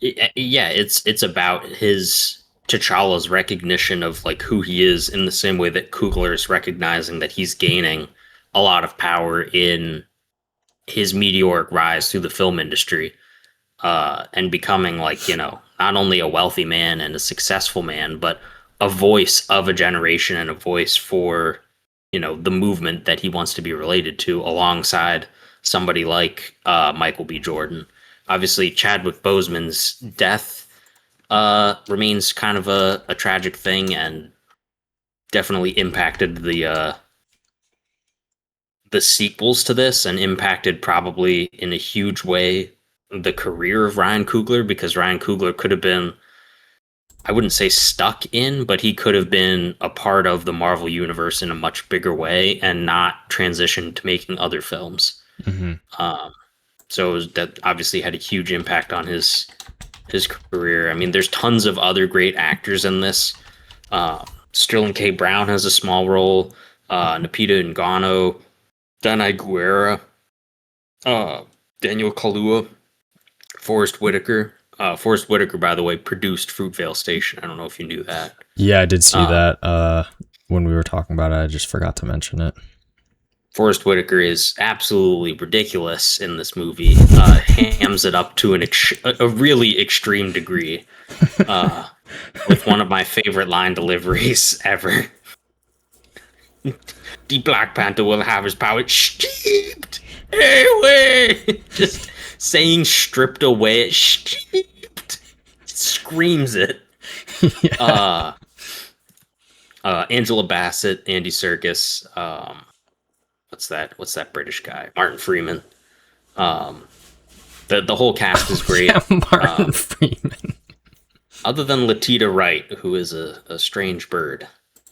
it's about his T'Challa's recognition of like who he is, in the same way that Coogler is recognizing that he's gaining a lot of power in his meteoric rise through the film industry, and becoming like, not only a wealthy man and a successful man, but a voice of a generation and a voice for, the movement that he wants to be related to, alongside somebody like Michael B. Jordan. Obviously, Chadwick Boseman's death remains kind of a tragic thing, and definitely impacted the sequels to this, and impacted probably in a huge way the career of Ryan Coogler, because Ryan Coogler could have been, I wouldn't say stuck in, but he could have been a part of the Marvel universe in a much bigger way and not transitioned to making other films. Mm-hmm. So that obviously had a huge impact on his career. I mean, there's tons of other great actors in this. Sterling K. Brown has a small role. Lupita Nyong'o, Danai Gurira, Daniel Kaluuya, Forrest Whitaker. Forrest Whitaker, by the way, produced Fruitvale Station. I don't know if you knew that. Yeah, I did see that when we were talking about it. I just forgot to mention it. Forrest Whitaker is absolutely ridiculous in this movie. Hams it up to a really extreme degree, with one of my favorite line deliveries ever. The Black Panther will have his power stripped away. Just saying "stripped away," stripped, screams it. Yeah. Angela Bassett, Andy Serkis. What's that British guy? Martin Freeman. The whole cast is great. Yeah, Martin Freeman. Other than Letitia Wright, who is a strange bird.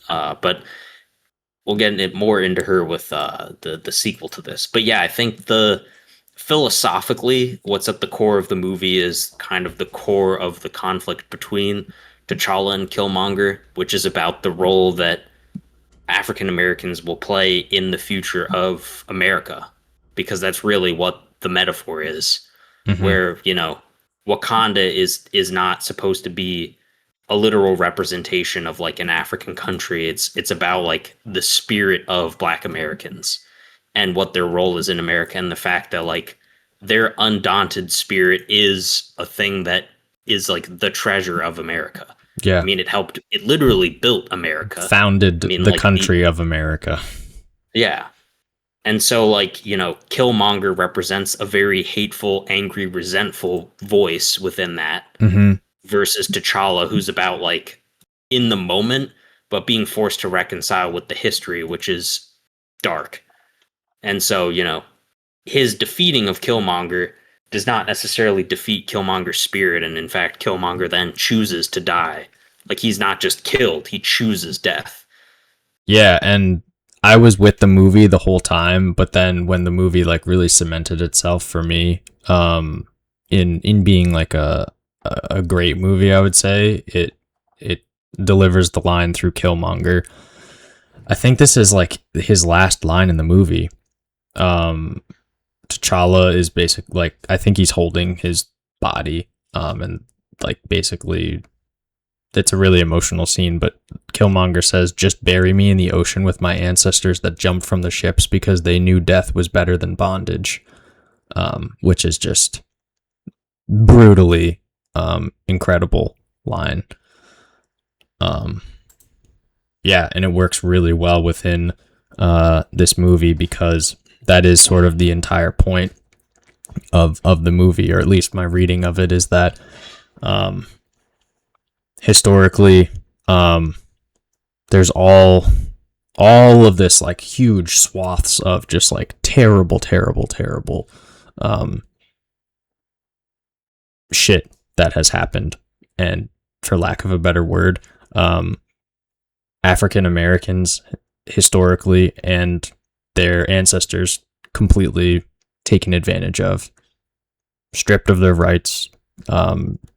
But we'll get more into her with the sequel to this. But yeah, I think philosophically, what's at the core of the movie is kind of the core of the conflict between T'Challa and Killmonger, which is about the role that African Americans will play in the future of America, because that's really what the metaphor is. Hmm. Where Wakanda is not supposed to be a literal representation of like an African country. It's about like the spirit of Black Americans and what their role is in America, and the fact that like their undaunted spirit is a thing that is like the treasure of America. I Yeah. mean, it literally built America. I Founded mean, the like country of America. yeah. And so, like, Killmonger represents a very hateful, angry, resentful voice within that, Hmm. versus T'Challa, who's about, like, in the moment, but being forced to reconcile with the history, which is dark. And so, his defeating of Killmonger does not necessarily defeat Killmonger's spirit. And in fact, Killmonger then chooses to die. Like, he's not just killed, he chooses death. Yeah, and I was with the movie the whole time, but then when the movie like really cemented itself for me, in being like a great movie, I would say it delivers the line through Killmonger. I think this is like his last line in the movie. Um, T'Challa is like I think he's holding his body, and like basically it's a really emotional scene, but Killmonger says, "Just bury me in the ocean with my ancestors that jumped from the ships because they knew death was better than bondage," which is just brutally incredible line. Um, yeah, and it works really well within this movie because that is sort of the entire point of the movie, or at least my reading of it is that um, historically, there's all of this like huge swaths of just like terrible um, shit that has happened, and for lack of a better word, African Americans historically and their ancestors completely taken advantage of, stripped of their rights,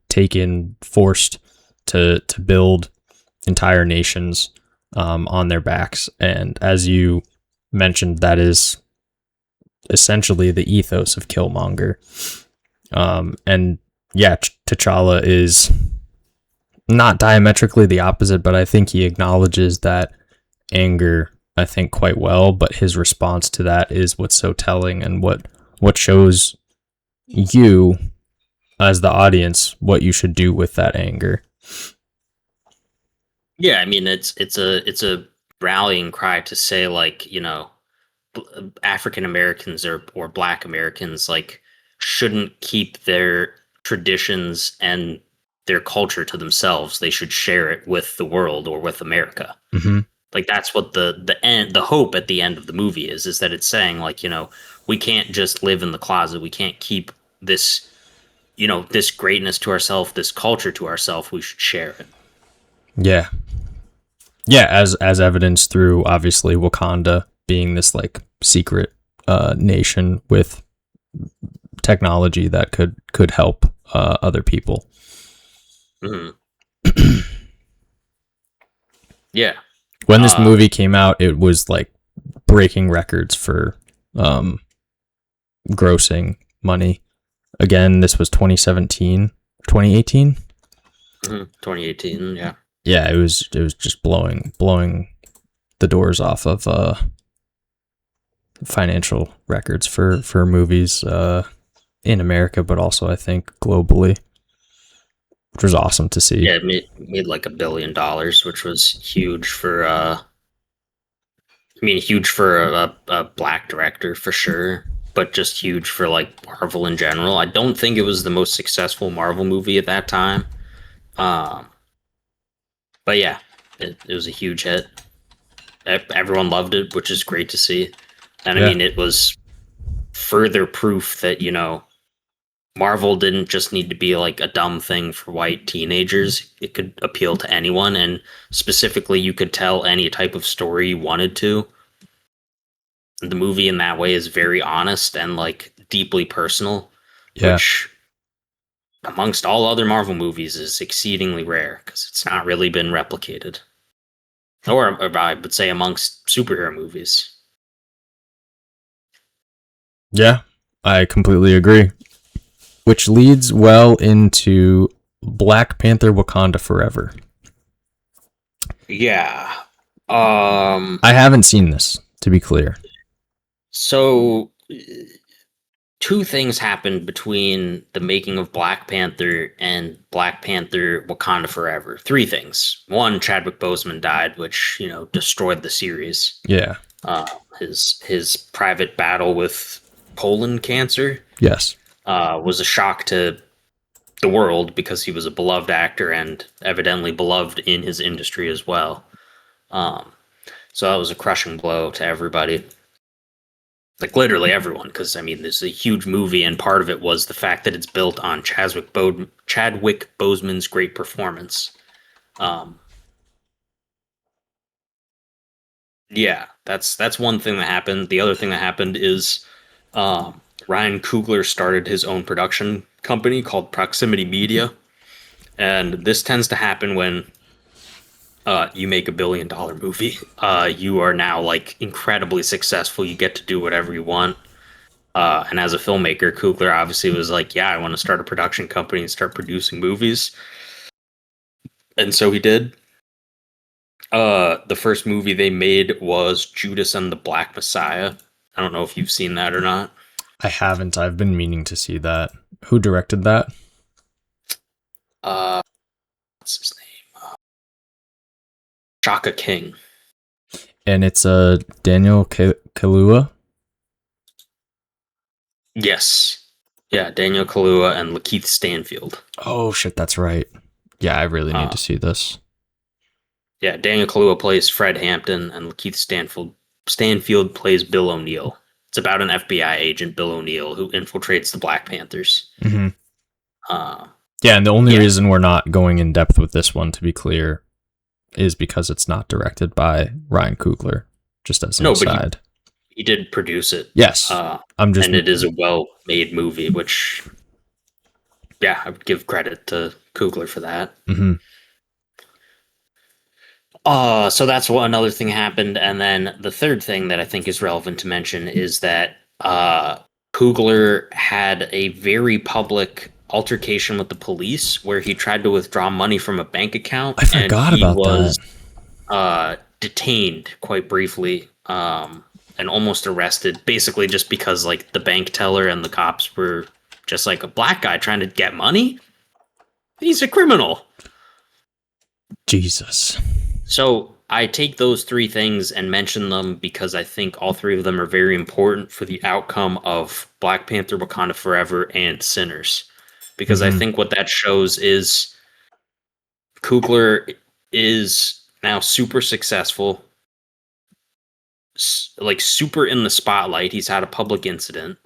taken, forced to build entire nations on their backs. And as you mentioned, that is essentially the ethos of Killmonger. And yeah, T'Challa is not diametrically the opposite, but I think he acknowledges that anger, I think, quite well. But his response to that is what's so telling, and what shows you as the audience what you should do with that anger. Yeah, I mean, it's a rallying cry to say, like, African Americans or Black Americans like shouldn't keep their traditions and their culture to themselves. They should share it with the world or with America. Mm-hmm. Like, that's what the hope at the end of the movie is that it's saying, like, we can't just live in the closet. We can't keep this this greatness to ourselves, this culture to ourselves. We should share it. Yeah, yeah, as evidenced through obviously Wakanda being this like secret nation with technology that could help other people. Hmm. Yeah. When this movie came out, it was like breaking records for grossing money. Again, this was 2017, 2018. 2018. Yeah. Yeah, it was just blowing the doors off of financial records for movies in America, but also I think globally, which was awesome to see. Yeah, it made like $1 billion, which was huge for huge for a black director for sure, but just huge for like Marvel in general. I don't think it was the most successful Marvel movie at that time. Um, but yeah, it was a huge hit. Everyone loved it, which is great to see. And I Yeah. mean, it was further proof that, Marvel didn't just need to be like a dumb thing for white teenagers. It could appeal to anyone, and specifically, you could tell any type of story you wanted to. The movie in that way is very honest and like deeply personal, Yeah. which amongst all other Marvel movies, is exceedingly rare because it's not really been replicated. Or I would say amongst superhero movies. Yeah, I completely agree. Which leads well into Black Panther Wakanda Forever. Yeah. I haven't seen this, to be clear. So two things happened between the making of Black Panther and Black Panther Wakanda Forever. Three things. One, Chadwick Boseman died, which, destroyed the series. Yeah. Uh, his private battle with colon cancer Yes. was a shock to the world because he was a beloved actor and evidently beloved in his industry as well. Um, so that was a crushing blow to everybody. Like literally everyone, because I mean, this is a huge movie, and part of it was the fact that it's built on Chadwick Boseman's great performance. Um, yeah, that's one thing that happened. The other thing that happened is Ryan Coogler started his own production company called Proximity Media, and this tends to happen when you make $1 billion movie. You are now like incredibly successful. You get to do whatever you want. And as a filmmaker, Coogler obviously was like, "Yeah, I want to start a production company and start producing movies." And so he did. The first movie they made was Judas and the Black Messiah. I don't know if you've seen that or not. I haven't. I've been meaning to see that. Who directed that? Uh, what's his name? Shaka King. And it's Daniel Kaluuya. Yes. Yeah, Daniel Kaluuya and Lakeith Stanfield. Oh shit, that's right. Yeah, I really need to see this. Yeah, Daniel Kaluuya plays Fred Hampton, and Lakeith Stanfield plays Bill O'Neill. It's about an FBI agent, Bill O'Neill, who infiltrates the Black Panthers. Mm-hmm. Uh, Yeah, and the only reason we're not going in depth with this one, to be clear, is because it's not directed by Ryan Coogler. Just as an aside. But he did produce it. Yes, and it is a well-made movie, which, yeah, I would give credit to Coogler for that. Mm-hmm. So that's what another thing happened, and then the third thing that I think is relevant to mention is that Coogler had a very public altercation with the police where he tried to withdraw money from a bank account. I forgot about that. Detained quite briefly, and almost arrested, basically just because like the bank teller and the cops were just like, a black guy trying to get money? He's a criminal. Jesus. So I take those three things and mention them because I think all three of them are very important for the outcome of Black Panther Wakanda Forever and Sinners. Because I think what that shows is Coogler is now super successful, like super in the spotlight. He's had a public incident.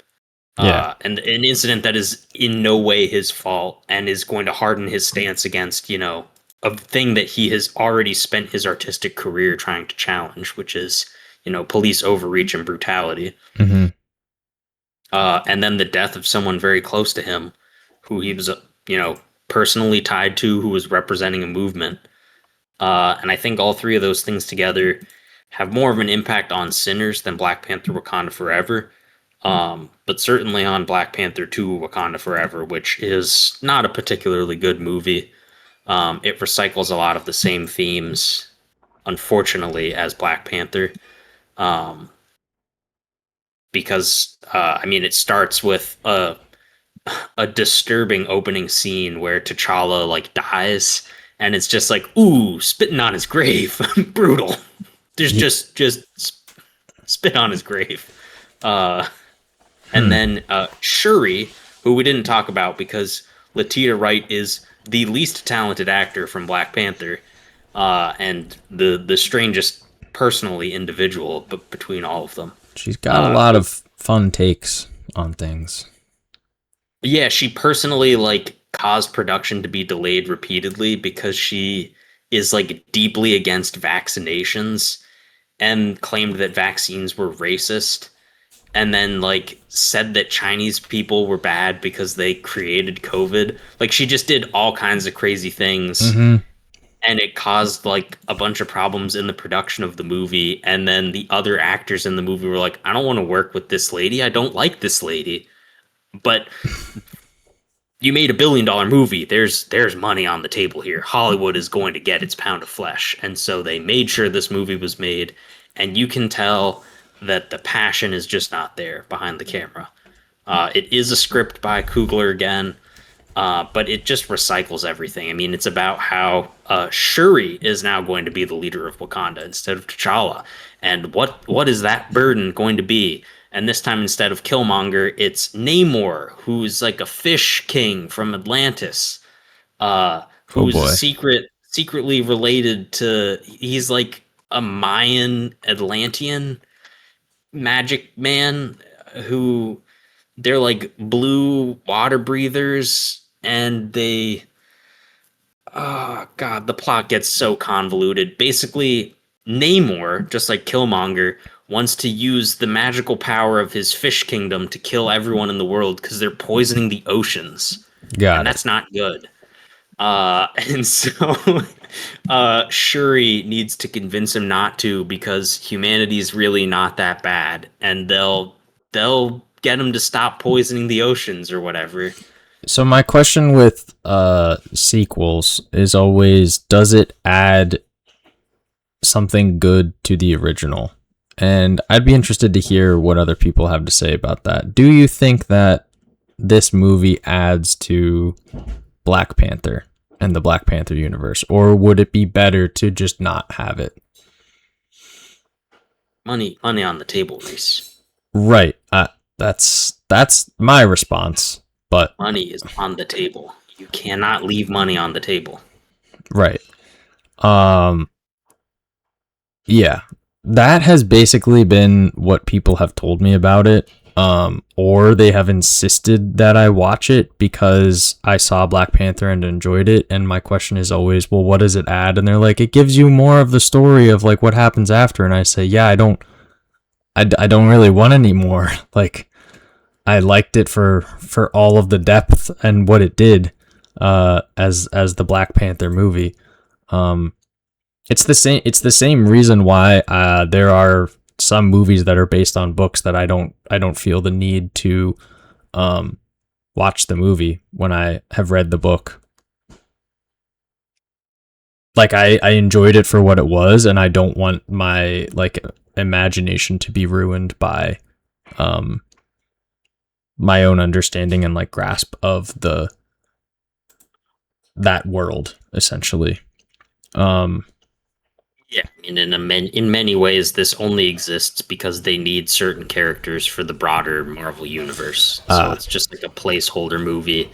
And an incident that is in no way his fault and is going to harden his stance against, a thing that he has already spent his artistic career trying to challenge, which is, police overreach and brutality. Mm-hmm. And then the death of someone very close to him, who he was, personally tied to, who was representing a movement. And I think all three of those things together have more of an impact on Sinners than Black Panther Wakanda Forever. But certainly on Black Panther 2 Wakanda Forever, which is not a particularly good movie. It recycles a lot of the same themes, unfortunately, as Black Panther. Because, it starts with a disturbing opening scene where T'Challa, like, dies, and it's just like, ooh, spitting on his grave. Brutal. There's just spit on his grave. And then Shuri, who we didn't talk about because Letitia Wright is the least talented actor from Black Panther, and the strangest personally individual between all of them. She's got a lot of fun takes on things. Yeah, she personally caused production to be delayed repeatedly because she is deeply against vaccinations and claimed that vaccines were racist. and then like said that Chinese people were bad because they created COVID. Like she just did all kinds of crazy things, Mm-hmm. and it caused like a bunch of problems in the production of the movie. And then the other actors in the movie were like, I don't want to work with this lady. I don't like this lady. But you made $1 billion movie. There's money on the table here. Hollywood is going to get its pound of flesh. And so they made sure this movie was made, and you can tell that the passion is just not there behind the camera. It is a script by Coogler again, but it just recycles everything. I mean, it's about how Shuri is now going to be the leader of Wakanda instead of T'Challa, and what is that burden going to be? And this time, instead of Killmonger, it's Namor, who's like a fish king from Atlantis, Oh who's boy. secretly related to. He's like a Mayan Atlantean magic man who they're like blue water breathers, and they oh god, the plot gets so convoluted. Basically, Namor, just like Killmonger, wants to use the magical power of his fish kingdom to kill everyone in the world because they're poisoning the oceans, and Got it. that's not good. And so Shuri needs to convince him not to because humanity's really not that bad, and they'll get him to stop poisoning the oceans or whatever. So my question with sequels is always, does it add something good to the original? And I'd be interested to hear what other people have to say about that. Do you think that this movie adds to Black Panther and the Black Panther universe, or would it be better to just not have it? Money on the table, Reese. Right. That's my response. But Money is on the table. You cannot leave money on the table. right. Um. Yeah, that has basically been what people have told me about it. Or they have insisted that I watch it because I saw Black Panther and enjoyed it. And my question is always, well, what does it add? And they're like, it gives you more of the story of like what happens after. And I say, yeah, I don't really want any more. Like, I liked it for all of the depth and what it did, as the Black Panther movie. Um, it's the same reason why there are some movies that are based on books that I don't feel the need to um, watch the movie when I have read the book. Like I enjoyed it for what it was, and I don't want my like imagination to be ruined by um, my own understanding and like grasp of the that world essentially. Um, Yeah, I mean, in many ways, this only exists because they need certain characters for the broader Marvel universe. So uh, it's just like a placeholder movie,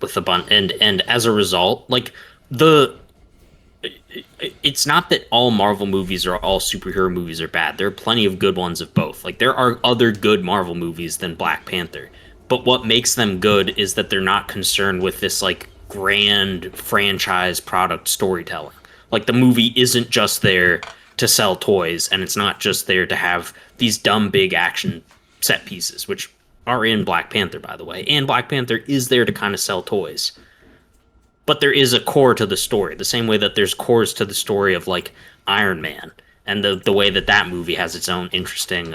with a bunch, and as a result, like the it's not that all Marvel movies or all superhero movies are bad. There are plenty of good ones of both. Like there are other good Marvel movies than Black Panther. But what makes them good is that they're not concerned with this like grand franchise product storytelling. Like the movie isn't just there to sell toys, and it's not just there to have these dumb big action set pieces, which are in Black Panther, by the way. And Black Panther is there to kind of sell toys, but there is a core to the story, the same way that there's cores to the story of like Iron Man, and the way that that movie has its own interesting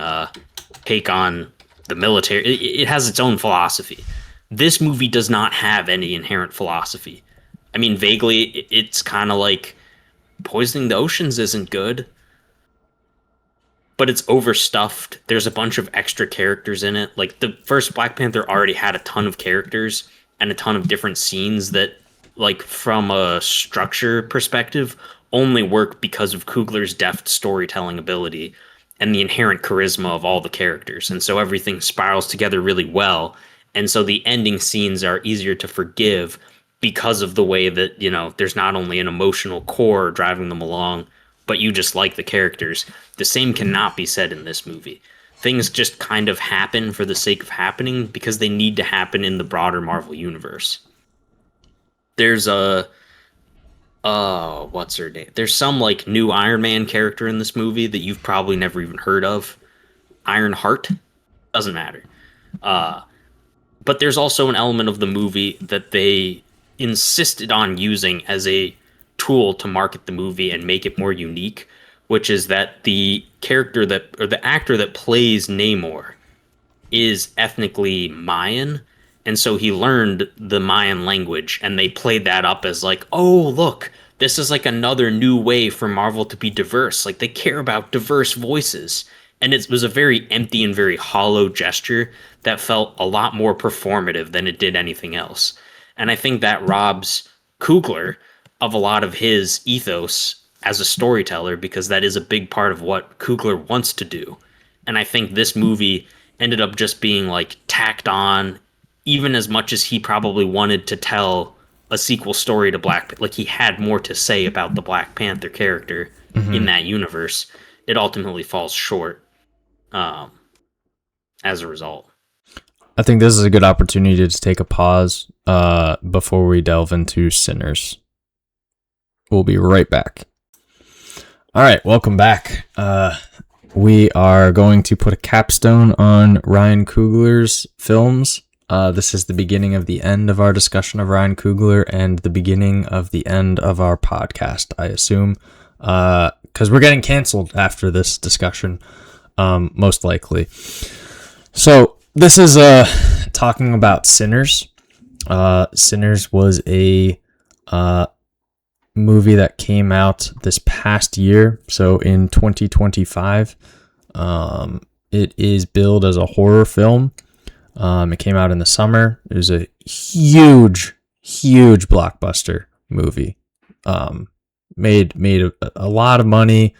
take on the military. It has its own philosophy. This movie does not have any inherent philosophy. I mean, vaguely, it's kind of like poisoning the oceans isn't good, but it's overstuffed. There's a bunch of extra characters in it. Like the first Black Panther already had a ton of characters and a ton of different scenes that, like from a structure perspective, only work because of Coogler's deft storytelling ability and the inherent charisma of all the characters. And so everything spirals together really well. And so the ending scenes are easier to forgive because of the way that, there's not only an emotional core driving them along, but you just like the characters. The same cannot be said in this movie. Things just kind of happen for the sake of happening because they need to happen in the broader Marvel universe. There's a what's her name? There's some like new Iron Man character in this movie that you've probably never even heard of. Iron Heart, doesn't matter. Uh, but there's also an element of the movie that they insisted on using as a tool to market the movie and make it more unique, which is that the character that or the actor that plays Namor is ethnically Mayan, and so he learned the Mayan language, and they played that up as like, oh, look, this is like another new way for Marvel to be diverse. Like they care about diverse voices. And it was a very empty and very hollow gesture that felt a lot more performative than it did anything else. And I think that robs Coogler of a lot of his ethos as a storyteller because that is a big part of what Coogler wants to do. And I think this movie ended up just being like tacked on even as much as he probably wanted to tell a sequel story to like he had more to say about the Black Panther character in that universe. It ultimately falls short as a result. I think this is a good opportunity to take a pause before we delve into Sinners. We'll be right back. All right, welcome back. We are going to put a capstone on Ryan Coogler's films. This is the beginning of the end of our discussion of Ryan Coogler and the beginning of the end of our podcast, I assume, because we're getting canceled after this discussion, most likely. So this is talking about Sinners. Sinners was a movie that came out this past year, so in 2025. It is billed as a horror film. It came out in the summer. It was a huge blockbuster movie. Made a lot of money.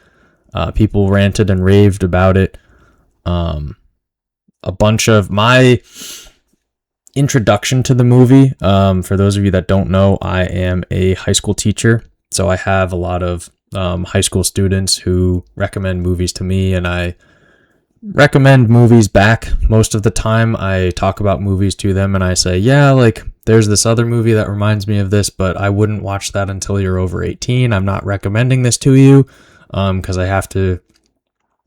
People ranted and raved about it. A bunch of my introduction to the movie. For those of you that don't know, I am a high school teacher, so I have a lot of high school students who recommend movies to me, and I recommend movies back. Most of the time I talk about movies to them and I say, yeah, like there's this other movie that reminds me of this, but I wouldn't watch that until you're over 18. I'm not recommending this to you, because I have to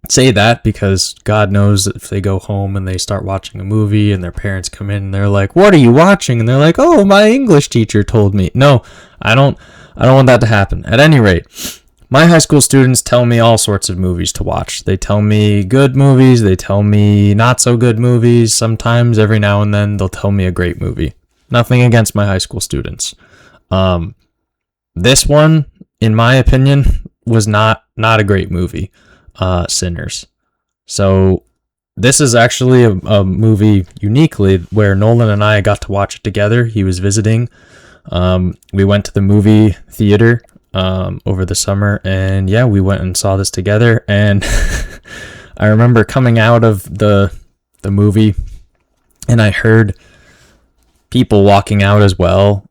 say that because God knows if they go home and they start watching a movie and their parents come in and they're like, what are you watching? And they're like, oh, my English teacher told me. No, I don't want that to happen. At any rate, my high school students tell me all sorts of movies to watch. They tell me good movies. They tell me not so good movies. Sometimes, every now and then, they'll tell me a great movie. Nothing against my high school students. This one, in my opinion, was not a great movie. Sinners. So this is actually a movie uniquely where Nolan and I got to watch it together. He was visiting. We went to the movie theater over the summer, and yeah, we went and saw this together. And I remember coming out of the movie, and I heard people walking out as well.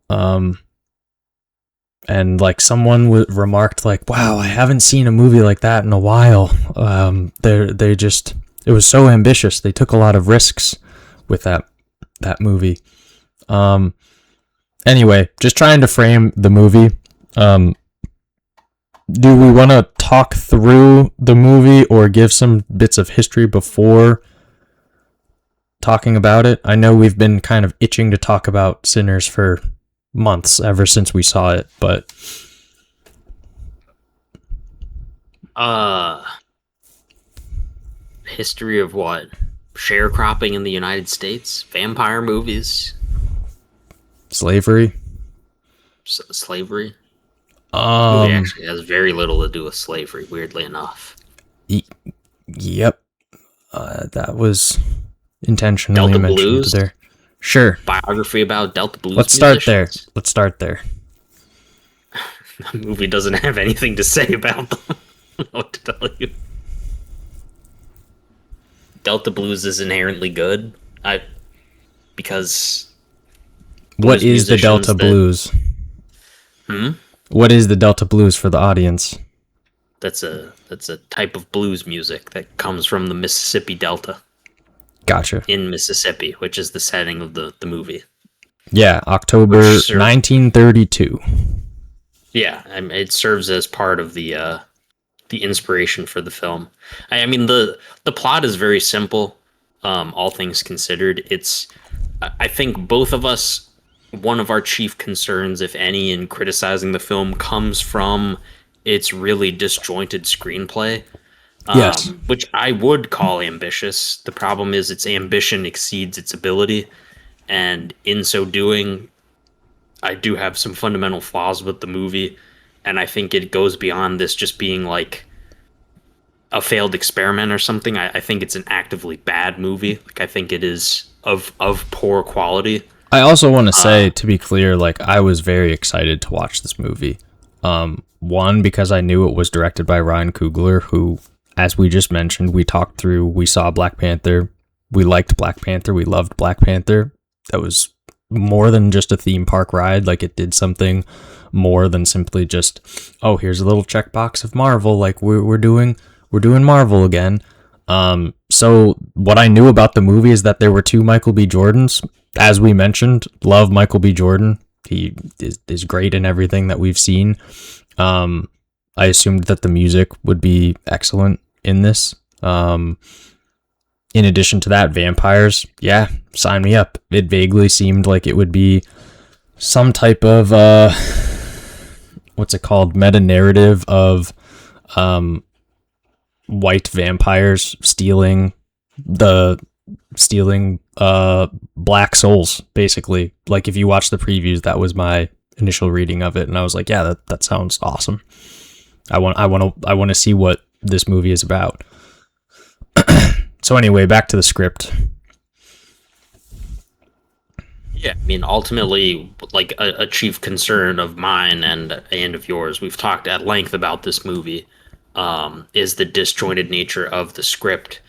And like someone remarked, like, "Wow, I haven't seen a movie like that in a while." It was so ambitious. They took a lot of risks with that movie. Anyway, just trying to frame the movie. Do we want to talk through the movie or give some bits of history before talking about it? I know we've been kind of itching to talk about Sinners for months ever since we saw it, but history of what? Sharecropping in the United States? Vampire movies? slavery. Slavery? The movie actually has very little to do with slavery, weirdly enough. Yep. That was intentionally Delta mentioned Blues? there. Sure. Biography about Delta Blues Let's start there. The movie doesn't have anything to say about them. I don't know what to tell you. Delta Blues is inherently good. Because what is the Delta Blues? What is the Delta Blues for the audience? That's a type of blues music that comes from the Mississippi Delta. Gotcha. In Mississippi, which is the setting of the movie. Yeah, October 1932. Yeah, it serves as part of the the inspiration for the film. I mean the plot is very simple. All things considered, I think both of us, one of our chief concerns, if any, in criticizing the film comes from its really disjointed screenplay, Yes. which I would call ambitious. The problem is its ambition exceeds its ability, and in so doing, I do have some fundamental flaws with the movie, and I think it goes beyond this just being like a failed experiment or something. I think it's an actively bad movie. Like I think it is of poor quality. I also want to say, to be clear, like I was very excited to watch this movie. One, because I knew it was directed by Ryan Coogler, who, as we just mentioned, we talked through, we saw Black Panther, we liked Black Panther, we loved Black Panther. That was more than just a theme park ride. Like it did something more than simply just, oh, here's a little checkbox of Marvel. Like we're doing Marvel again. So what I knew about the movie is that there were two Michael B. Jordans. As we mentioned, love Michael B. Jordan. He is great in everything that we've seen. I assumed that the music would be excellent in this. In addition to that, vampires, yeah, sign me up. It vaguely seemed like it would be some type of what's it called? Meta narrative of white vampires stealing black souls, basically. Like if you watch the previews, that was my initial reading of it, and I was like, yeah, that sounds awesome. I want to see what this movie is about. So anyway, back to the script. Yeah, I mean, ultimately, like a chief concern of mine and of yours, we've talked at length about this movie, is the disjointed nature of the script.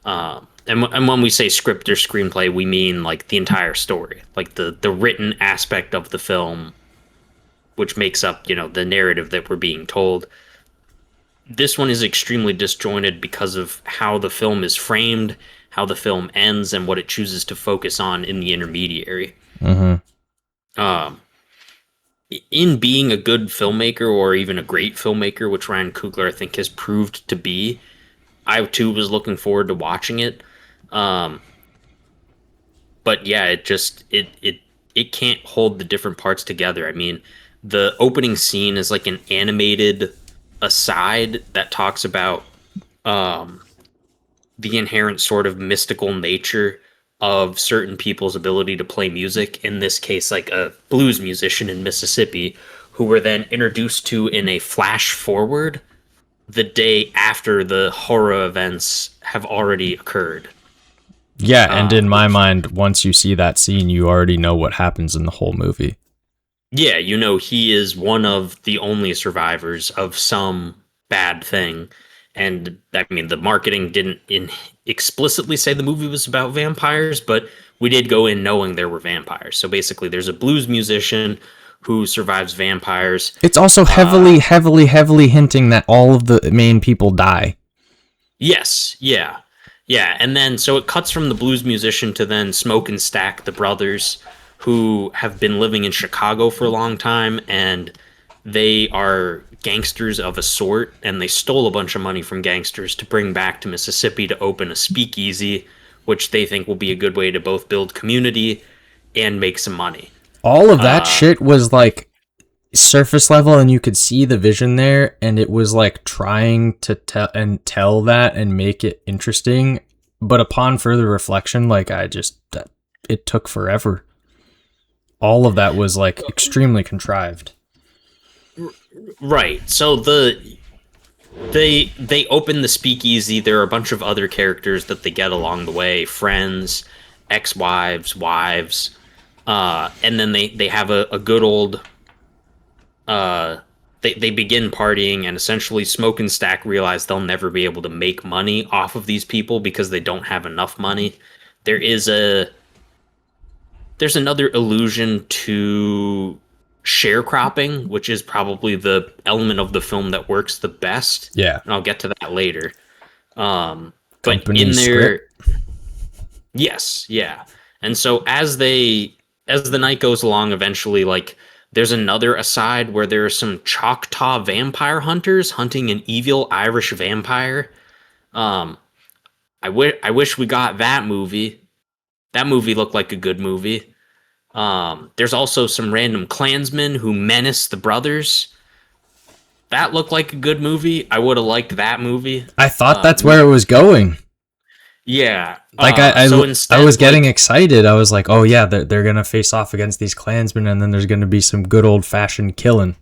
And when we say script or screenplay, we mean like the entire story, like the written aspect of the film, which makes up, the narrative that we're being told. This one is extremely disjointed because of how the film is framed, how the film ends, and what it chooses to focus on in the intermediary. Mm-hmm. In being a good filmmaker or even a great filmmaker, which Ryan Coogler I think has proved to be, I too was looking forward to watching it. But yeah, it can't hold the different parts together. I mean, the opening scene is like an animated aside that talks about the inherent sort of mystical nature of certain people's ability to play music. In this case, like a blues musician in Mississippi, who were then introduced to in a flash forward the day after the horror events have already occurred. Yeah, and in my mind, once you see that scene, you already know what happens in the whole movie. Yeah, he is one of the only survivors of some bad thing. And I mean, the marketing didn't explicitly say the movie was about vampires, but we did go in knowing there were vampires. So basically, there's a blues musician who survives vampires. It's also heavily hinting that all of the main people die. Yes, yeah. Yeah, and then so it cuts from the blues musician to then Smoke and Stack, the brothers, who have been living in Chicago for a long time, and they are gangsters of a sort, and they stole a bunch of money from gangsters to bring back to Mississippi to open a speakeasy, which they think will be a good way to both build community and make some money. All of that shit was like surface level, and you could see the vision there, and it was like trying to tell that and make it interesting, but upon further reflection, like it took forever. All of that was like extremely contrived. Right. So they open the speakeasy. There are a bunch of other characters that they get along the way, friends, ex-wives, wives, and then they have a good old they begin partying, and essentially Smoke and Stack realize they'll never be able to make money off of these people because they don't have enough money. There's another allusion to sharecropping, which is probably the element of the film that works the best. Yeah. And I'll get to that later. But Company in there, script. yes, yeah. And so as the night goes along, eventually, like, There's another aside where there are some Choctaw vampire hunters hunting an evil Irish vampire. Um, I wish we got that movie. That movie looked like a good movie. There's also some random Klansmen who menace the brothers. That looked like a good movie. I would have liked that movie. I thought that's where it was going. Yeah. Like So I instead, was getting excited. I was like, oh yeah, they're gonna face off against these Klansmen, and then there's gonna be some good old fashioned killing.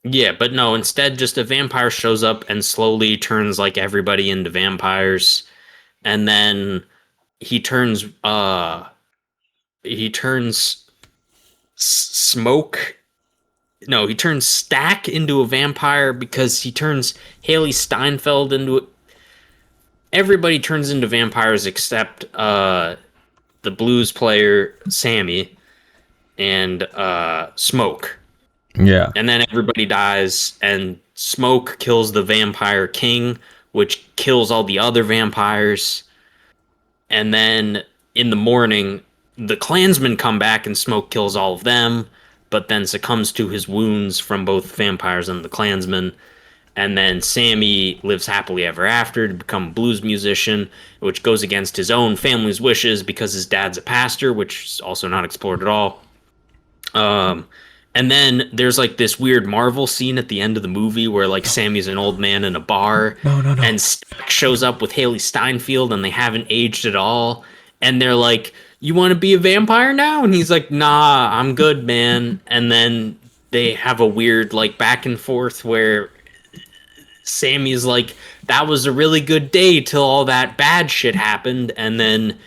yeah, but no, instead just a vampire shows up and slowly turns like everybody into vampires. And then he turns he turns smoke no, he turns Stack into a vampire because he turns Haley Steinfeld into everybody turns into vampires except the blues player Sammy and Smoke. Yeah. And then everybody dies, and Smoke kills the vampire king, which kills all the other vampires. And then in the morning, the Klansmen come back, and Smoke kills all of them, but then succumbs to his wounds from both vampires and the Klansmen. And then Sammy lives happily ever after to become a blues musician, which goes against his own family's wishes because his dad's a pastor, which is also not explored at all. And then there's like this weird Marvel scene at the end of the movie where like Sammy's an old man in a bar, No. and Stack shows up with Haley Steinfeld, and they haven't aged at all. And they're like, "You want to be a vampire now?" And he's like, "Nah, I'm good, man." And then they have a weird like back and forth where Sammy's like, "That was a really good day till all that bad shit happened," and then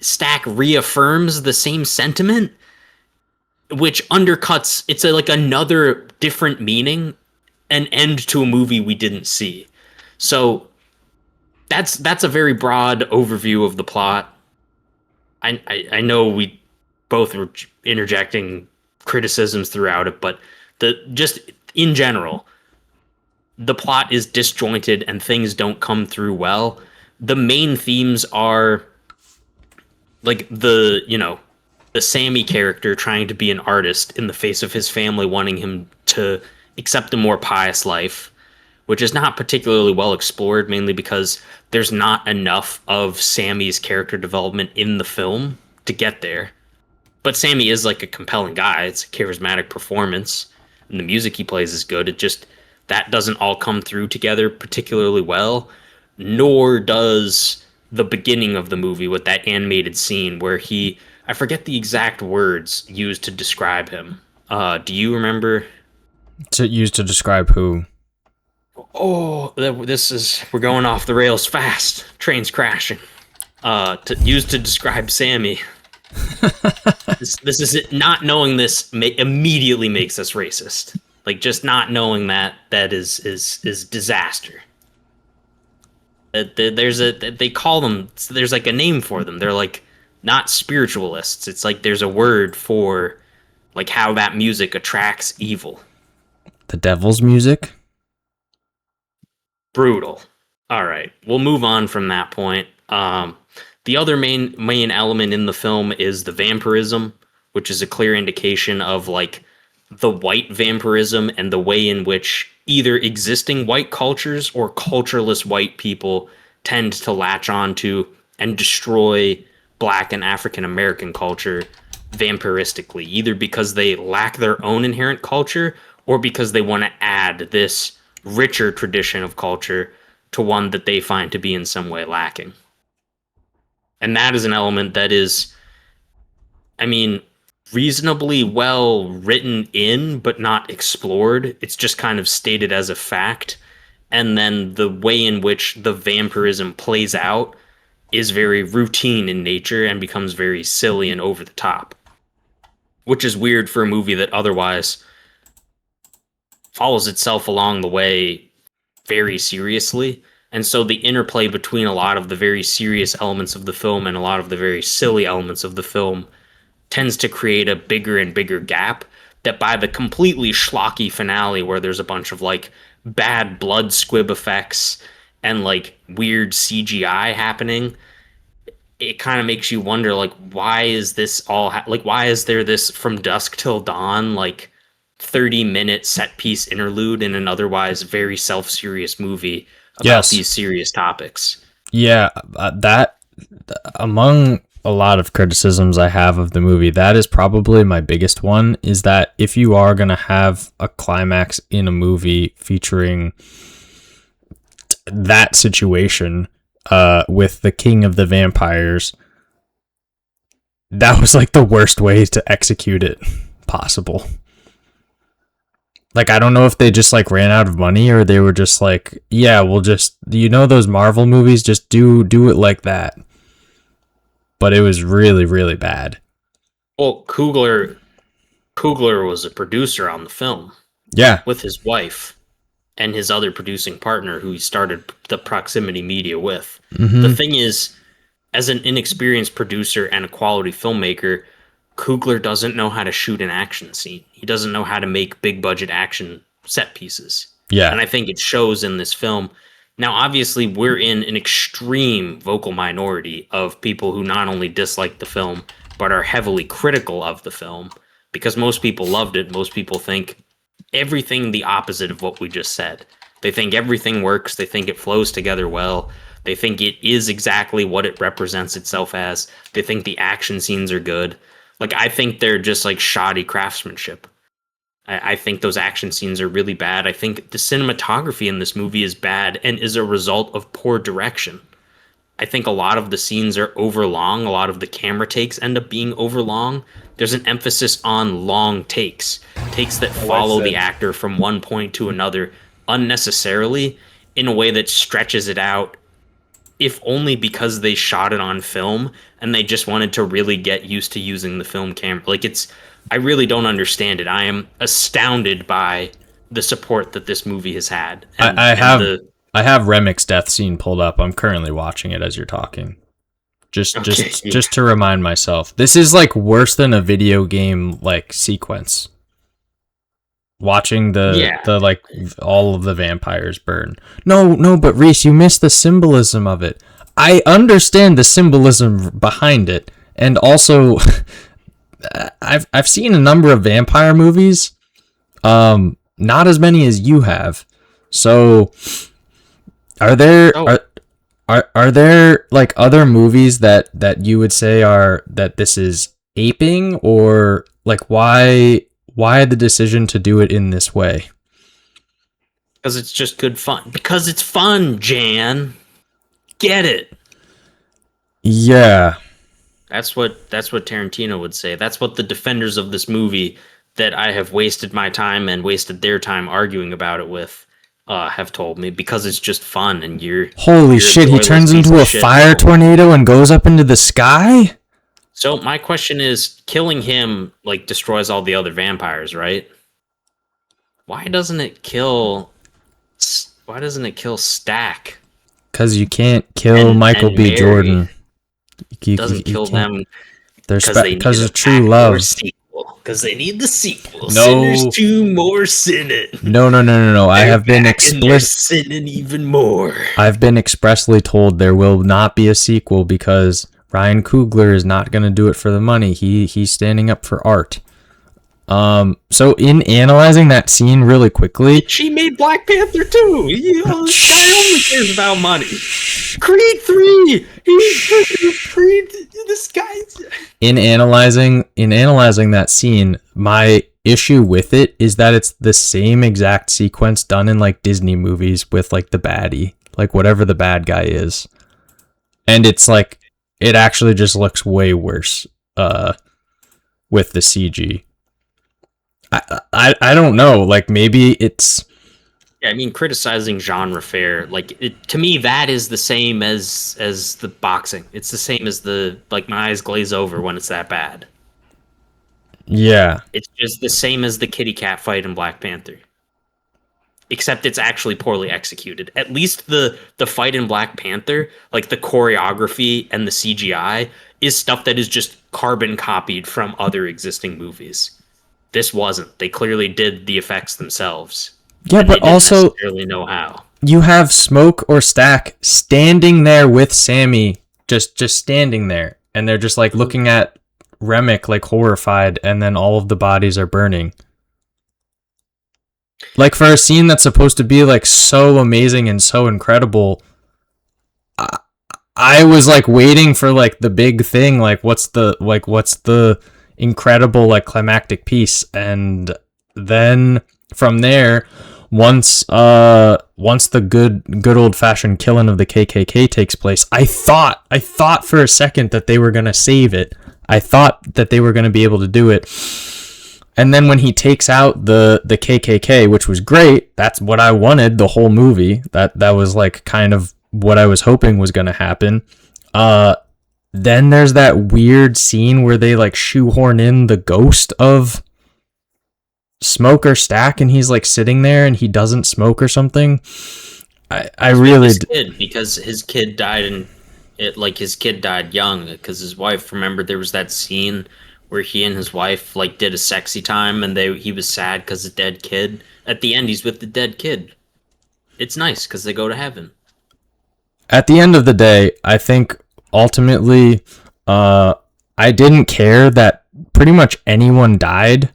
Stack reaffirms the same sentiment, which undercuts it's like another different meaning, an end to a movie we didn't see. So that's a very broad overview of the plot. I know we both were interjecting criticisms throughout it, but the just in general, the plot is disjointed and things don't come through well. The main themes are like the Sammy character trying to be an artist in the face of his family wanting him to accept a more pious life, which is not particularly well explored, mainly because there's not enough of Sammy's character development in the film to get there. But Sammy is like a compelling guy. It's a charismatic performance, and the music he plays is good. It just that doesn't all come through together particularly well, nor does the beginning of the movie with that animated scene where I forget the exact words used to describe him. Do you remember? To use to describe who? Oh, we're going off the rails fast. Train's crashing. Used to describe Sammy. This is it. Not knowing this immediately makes us racist. Like just not knowing that is disaster. They call them. There's like a name for them. They're like not spiritualists. It's like there's a word for like how that music attracts evil. The devil's music? Brutal. All right, we'll move on from that point. The other main element in the film is the vampirism, which is a clear indication of like the white vampirism and the way in which either existing white cultures or cultureless white people tend to latch onto and destroy Black and African American culture vampiristically, either because they lack their own inherent culture or because they want to add this richer tradition of culture to one that they find to be in some way lacking. And that is an element that is, I mean, reasonably well written in, but not explored. It's just kind of stated as a fact. And then the way in which the vampirism plays out is very routine in nature and becomes very silly and over the top, which is weird for a movie that otherwise follows itself along the way very seriously. And so the interplay between a lot of the very serious elements of the film and a lot of the very silly elements of the film tends to create a bigger and bigger gap that by the completely schlocky finale where there's a bunch of like bad blood squib effects and like weird CGI happening, it kind of makes you wonder, like, why is this all like, why is there this from dusk till dawn, like 30-minute set piece interlude in an otherwise very self-serious movie about Yes. these serious topics? Yeah, that among a lot of criticisms I have of the movie, that is probably my biggest one, is that if you are going to have a climax in a movie featuring that situation with the king of the vampires, that was like the worst way to execute it possible. Like, I don't know if they just like ran out of money, or they were just like, yeah, we'll just, those Marvel movies, just do it like that. But it was really, really bad. Well, Coogler was a producer on the film Yeah. with his wife and his other producing partner, who he started the Proximity Media with. Mm-hmm. The thing is, as an inexperienced producer and a quality filmmaker, Coogler doesn't know how to shoot an action scene. He doesn't know how to make big budget action set pieces. Yeah. And I think it shows in this film. Now, obviously, we're in an extreme vocal minority of people who not only dislike the film, but are heavily critical of the film, because most people loved it. Most people think everything the opposite of what we just said. They think everything works. They think it flows together well. They think it is exactly what it represents itself as. They think the action scenes are good. Like, I think they're just like shoddy craftsmanship. I think those action scenes are really bad. I think the cinematography in this movie is bad and is a result of poor direction. I think a lot of the scenes are overlong. A lot of the camera takes end up being overlong. There's an emphasis on long takes, takes that follow the actor from one point to another unnecessarily, in a way that stretches it out, if only because they shot it on film and they just wanted to really get used to using the film camera. Like, I really don't understand it. I am astounded by the support that this movie has had. And, I have Remic's death scene pulled up. I'm currently watching it as you're talking. Just to remind myself, this is like worse than a video game like sequence. Watching the like all of the vampires burn. No, but Reese, you missed the symbolism of it. I understand the symbolism behind it, and also I've seen a number of vampire movies, not as many as you have. So, are there are there like other movies that you would say are that this is aping, or like why the decision to do it in this way? Because it's just good fun. Because it's fun, Jan. Get it? Yeah. That's what Tarantino would say. That's what the defenders of this movie that I have wasted my time and wasted their time arguing about it with have told me. Because it's just fun, and holy shit! He turns into a fire tornado and goes up into the sky. So my question is, killing him like destroys all the other vampires, right? Why doesn't it kill Stack? Because you can't kill Michael B. Mary. Jordan. It doesn't kill them because of true love. Because they need the sequel. No. Sinners 2, more sinning. No. I have been sinning even more. I've been expressly told there will not be a sequel because Ryan Coogler is not going to do it for the money. He's standing up for art. So in analyzing that scene really quickly, she made Black Panther 2. This guy only cares about money. Creed 3. Creed. This guy's. In analyzing that scene, my issue with it is that it's the same exact sequence done in like Disney movies with like the baddie, like whatever the bad guy is, and it's like it actually just looks way worse with the CG. I don't know, like maybe it's. Yeah, I mean, criticizing genre fair, like to me, that is the same as the boxing. It's the same as the like my eyes glaze over when it's that bad. Yeah, it's just the same as the kitty cat fight in Black Panther, except it's actually poorly executed. At least the fight in Black Panther, like the choreography and the CGI, is stuff that is just carbon copied from other existing movies. This wasn't. They clearly did the effects themselves. Yeah, but they didn't also necessarily know how. You have Smoke or Stack standing there with Sammy just standing there, and they're just like looking at Remick like horrified, and then all of the bodies are burning. Like for a scene that's supposed to be like so amazing and so incredible, I was like waiting for like the big thing, like what's the incredible like climactic piece, and then from there, once the good old fashioned killing of the KKK takes place, I thought for a second that they were gonna save it. I thought that they were gonna be able to do it. And then when he takes out the KKK, which was great, that's what I wanted the whole movie. That was like kind of what I was hoping was going to happen. Then there's that weird scene where they like shoehorn in the ghost of Smoker Stack, and he's like sitting there and he doesn't smoke or something. I really did, because his kid died, and his kid died young because his wife. Remember, there was that scene where he and his wife like did a sexy time, and he was sad because the dead kid. At the end, he's with the dead kid. It's nice because they go to heaven. At the end of the day, I think ultimately, I didn't care that pretty much anyone died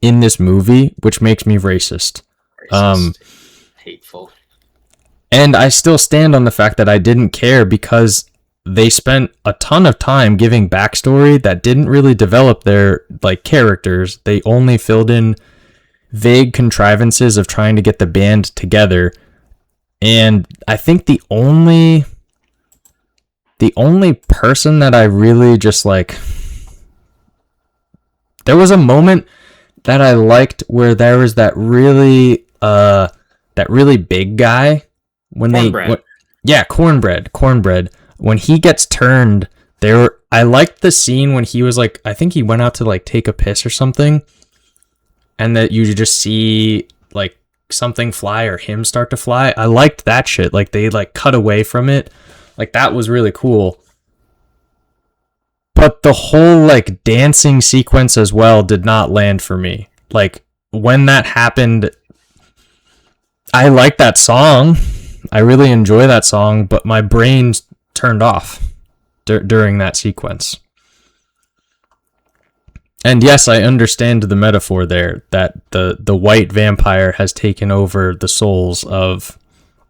in this movie, which makes me racist. Hateful. And I still stand on the fact that I didn't care because they spent a ton of time giving backstory that didn't really develop their like characters. They only filled in vague contrivances of trying to get the band together. And I think the only person that I really just like, there was a moment that I liked where there was that really big guy when Cornbread. Cornbread. When he gets turned, I liked the scene when he was like, I think he went out to like take a piss or something, and that you just see like something fly or him start to fly. I liked that shit. Like they like cut away from it. Like that was really cool. But the whole like dancing sequence as well did not land for me. Like when that happened, I like that song. I really enjoy that song, but my brain turned off during that sequence. And yes, I understand the metaphor there that the white vampire has taken over the souls of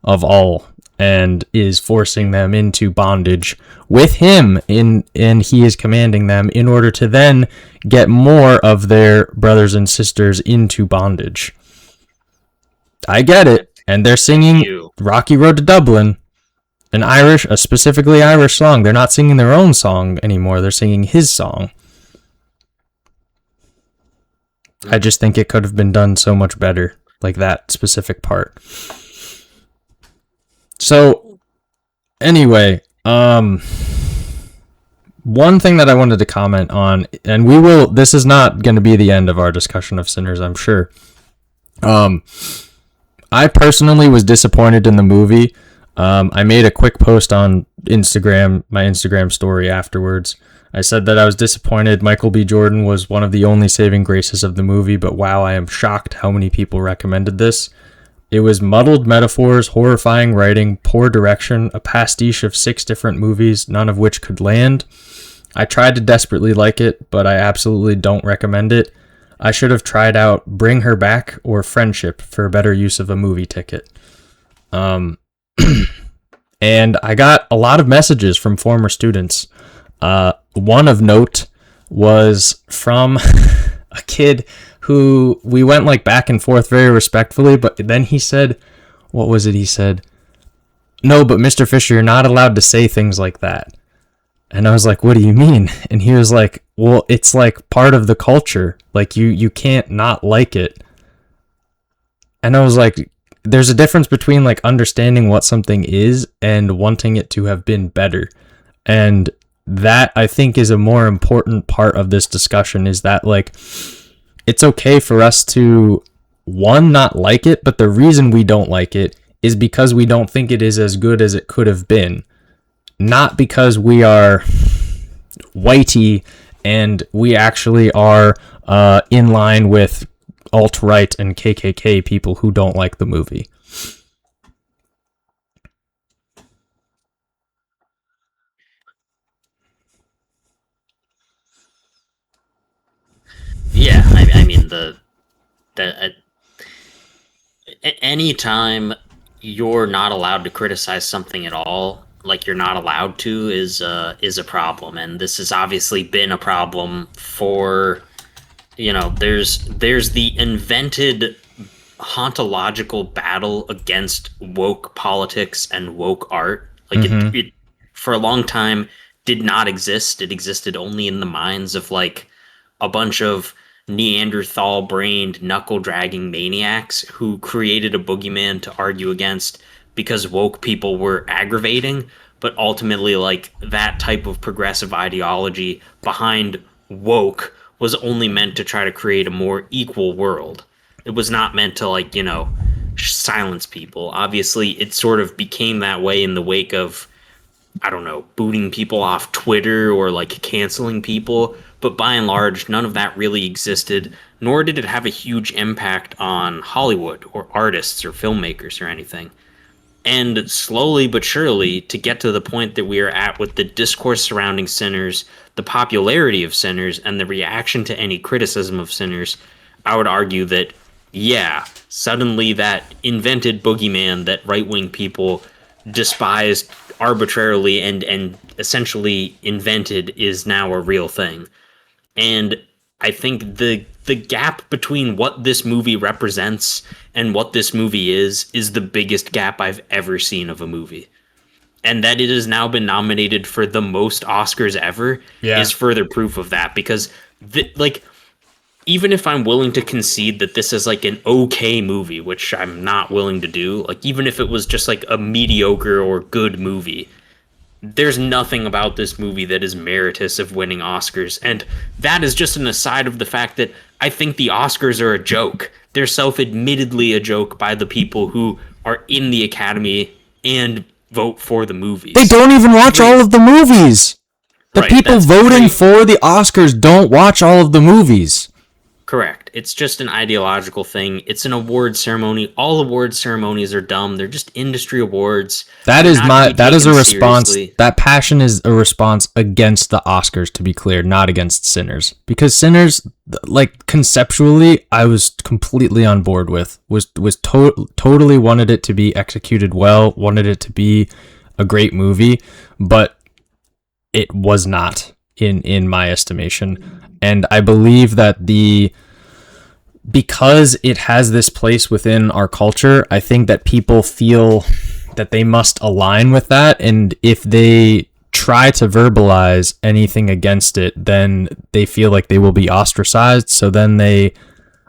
all and is forcing them into bondage with him and he is commanding them in order to then get more of their brothers and sisters into bondage. I get it. And they're singing Rocky Road to Dublin, a specifically Irish song. They're not singing their own song anymore. They're singing his song. I just think it could have been done so much better, like that specific part. So, anyway, one thing that I wanted to comment on, and this is not going to be the end of our discussion of Sinners, I'm sure. I personally was disappointed in the movie. I made a quick post on Instagram, my Instagram story afterwards. I said that I was disappointed. Michael B. Jordan was one of the only saving graces of the movie, but wow, I am shocked how many people recommended this. It was muddled metaphors, horrifying writing, poor direction, a pastiche of 6 different movies, none of which could land. I tried to desperately like it, but I absolutely don't recommend it. I should have tried out Bring Her Back or Friendship for a better use of a movie ticket. And I got a lot of messages from former students. One of note was from a kid who we went like back and forth very respectfully, but then he said, what was it he said? No, but Mr. Fisher, you're not allowed to say things like that. And I was like, what do you mean? And he was like, well, it's like part of the culture. Like you can't not like it. And I was like, there's a difference between like understanding what something is and wanting it to have been better. And that I think is a more important part of this discussion, is that like, it's okay for us to not like it, but the reason we don't like it is because we don't think it is as good as it could have been. Not because we are whitey and we actually are in line with alt-right and KKK people who don't like the movie. the anytime you're not allowed to criticize something at all, like you're not allowed to, is a problem, and this has obviously been a problem for, there's the invented hauntological battle against woke politics and woke art. Like it for a long time did not exist. It existed only in the minds of like a bunch of Neanderthal brained knuckle dragging maniacs who created a boogeyman to argue against because woke people were aggravating. But ultimately, like, that type of progressive ideology behind woke was only meant to try to create a more equal world. It was not meant to, like, silence people. Obviously, it sort of became that way in the wake of, I don't know, booting people off Twitter or like canceling people. But by and large, none of that really existed, nor did it have a huge impact on Hollywood or artists or filmmakers or anything. And slowly but surely, to get to the point that we are at with the discourse surrounding Sinners, the popularity of Sinners, and the reaction to any criticism of Sinners, I would argue that, yeah, suddenly that invented boogeyman that right-wing people despised arbitrarily and essentially invented is now a real thing. And I think the gap between what this movie represents and what this movie is the biggest gap I've ever seen of a movie. And that it has now been nominated for the most Oscars ever is further proof of that. Because, even if I'm willing to concede that this is like an okay movie, which I'm not willing to do, like even if it was just like a mediocre or good movie, there's nothing about this movie that is meritorious of winning Oscars. And that is just an aside of the fact that I think the Oscars are a joke. They're self-admittedly a joke by the people who are in the Academy and vote for the movies. They don't even watch all of the movies. The people voting for the Oscars don't watch all of the movies. Correct. It's just an ideological thing. It's an award ceremony. All award ceremonies are dumb. They're just industry awards. That is a response. Seriously. That passion is a response against the Oscars, to be clear, not against Sinners. Because Sinners, like conceptually, I was completely on board with. Totally wanted it to be executed well, wanted it to be a great movie, but it was not in my estimation. And I believe that because it has this place within our culture, I think that people feel that they must align with that. And if they try to verbalize anything against it, then they feel like they will be ostracized. So then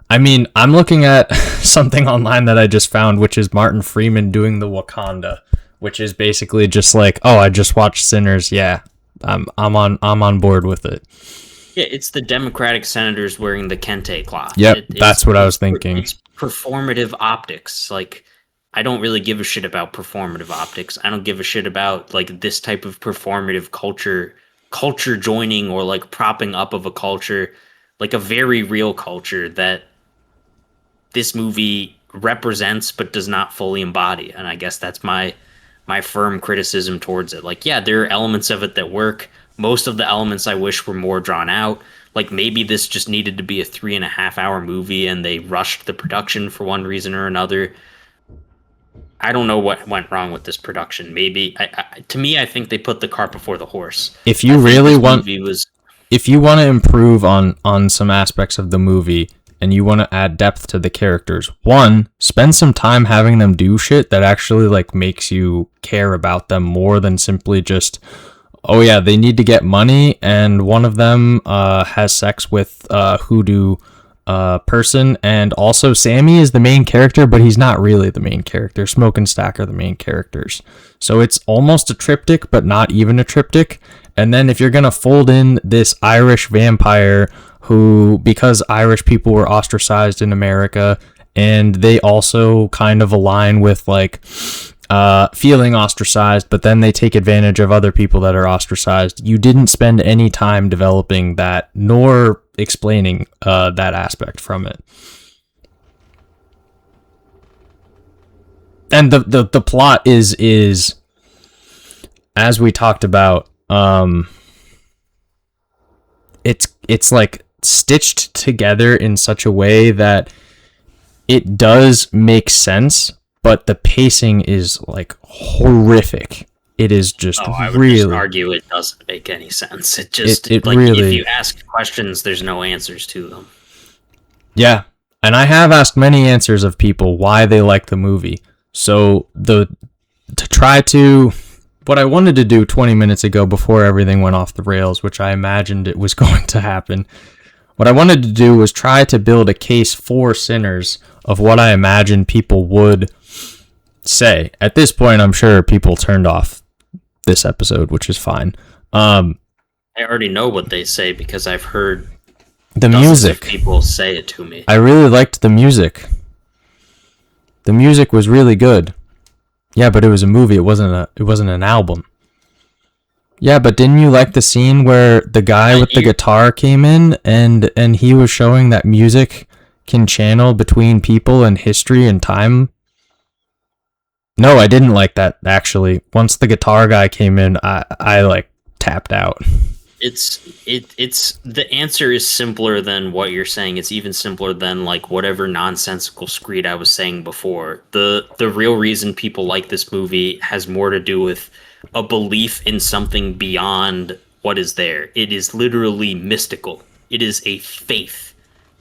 I'm looking at something online that I just found, which is Martin Freeman doing the Wakanda, which is basically just like, oh, I just watched Sinners. Yeah, I'm on board with it. Yeah, it's the Democratic senators wearing the kente cloth. Yep, that's what I was thinking. It's performative optics. Like, I don't really give a shit about performative optics. I don't give a shit about like this type of performative culture joining or like propping up of a culture, like a very real culture that this movie represents but does not fully embody. And I guess that's my firm criticism towards it. Like, yeah, there are elements of it that work. Most of the elements I wish were more drawn out. Like maybe this just needed to be a 3.5-hour movie and they rushed the production for one reason or another. I don't know what went wrong with this production. Maybe to me, I think they put the cart before the horse. If you really want, if you want to improve on some aspects of the movie and you want to add depth to the characters, one, spend some time having them do shit that actually like makes you care about them more than simply just, oh yeah, they need to get money, and one of them has sex with a hoodoo person, and also Sammy is the main character, but he's not really the main character. Smoke and Stack are the main characters. So it's almost a triptych, but not even a triptych. And then if you're going to fold in this Irish vampire who, because Irish people were ostracized in America, and they also kind of align with like feeling ostracized, but then they take advantage of other people that are ostracized. You didn't spend any time developing that, nor explaining that aspect from it. And the plot is as we talked about, it's like stitched together in such a way that it does make sense, but the pacing is like horrific. It is just Oh, I would just really, argue it doesn't make any sense. It just it like if really, you ask questions, there's no answers to them. yeah. And I have asked many answers of people why they like the movie. So to try to what I wanted to do 20 minutes ago before everything went off the rails, which I imagined it was going to happen. What I wanted to do was try to build a case for Sinners of what I imagined people would say. At this point, I'm sure people turned off this episode, which is fine. I already know what they say because I've heard The dozens music. of people say it to me. I really liked the music. The music was really good. Yeah, but it was a movie. It wasn't an album. Yeah, but didn't you like the scene where the guy with the guitar came in and he was showing that music can channel between people and history and time? No, I didn't like that actually. Once the guitar guy came in, I like tapped out. It's the answer is simpler than what you're saying. It's even simpler than like whatever nonsensical screed I was saying before. The real reason people like this movie has more to do with a belief in something beyond what is there. It is literally mystical. It is a faith.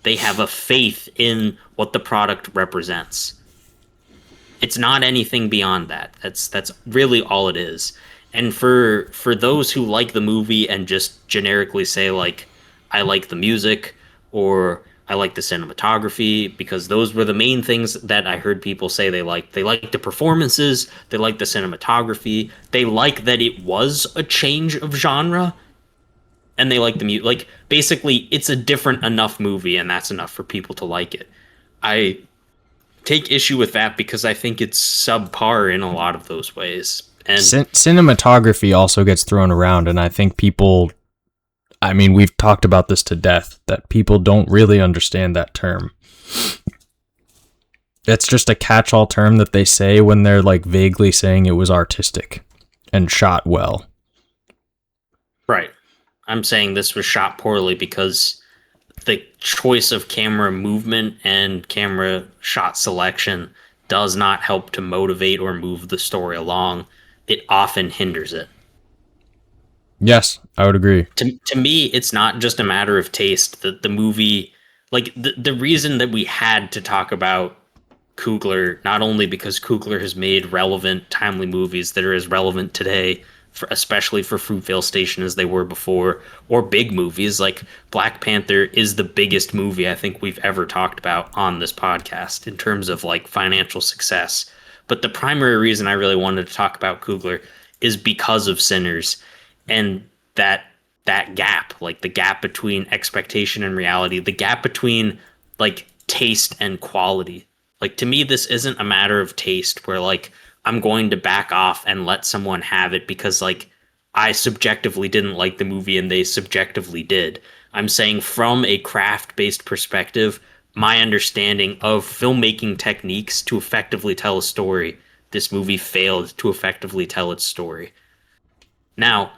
They have a faith in what the product represents. It's not anything beyond that. That's really all it is. And for those who like the movie and just generically say like I like the music or I like the cinematography, because those were the main things that I heard people say they liked. They liked the performances, they liked the cinematography, they like that it was a change of genre, and they like the music. Like basically it's a different enough movie and that's enough for people to like it. I take issue with that because I think it's subpar in a lot of those ways. And Cinematography also gets thrown around, and I think people, I mean, we've talked about this to death, that people don't really understand that term. It's just a catch-all term that they say when they're like vaguely saying it was artistic and shot well. right. I'm saying this was shot poorly because the choice of camera movement and camera shot selection does not help to motivate or move the story along. It often hinders it. Yes, I would agree. To me, it's not just a matter of taste. The movie, like the reason that we had to talk about Coogler, not only because Coogler has made relevant, timely movies that are as relevant today, especially for Fruitvale Station as they were before, or big movies like Black Panther is the biggest movie I think we've ever talked about on this podcast in terms of like financial success. But the primary reason I really wanted to talk about Coogler is because of Sinners and that gap, like the gap between expectation and reality, the gap between like taste and quality. Like to me, this isn't a matter of taste where like I'm going to back off and let someone have it because like I subjectively didn't like the movie and they subjectively did. I'm saying from a craft-based perspective, my understanding of filmmaking techniques to effectively tell a story, this movie failed to effectively tell its story. Now,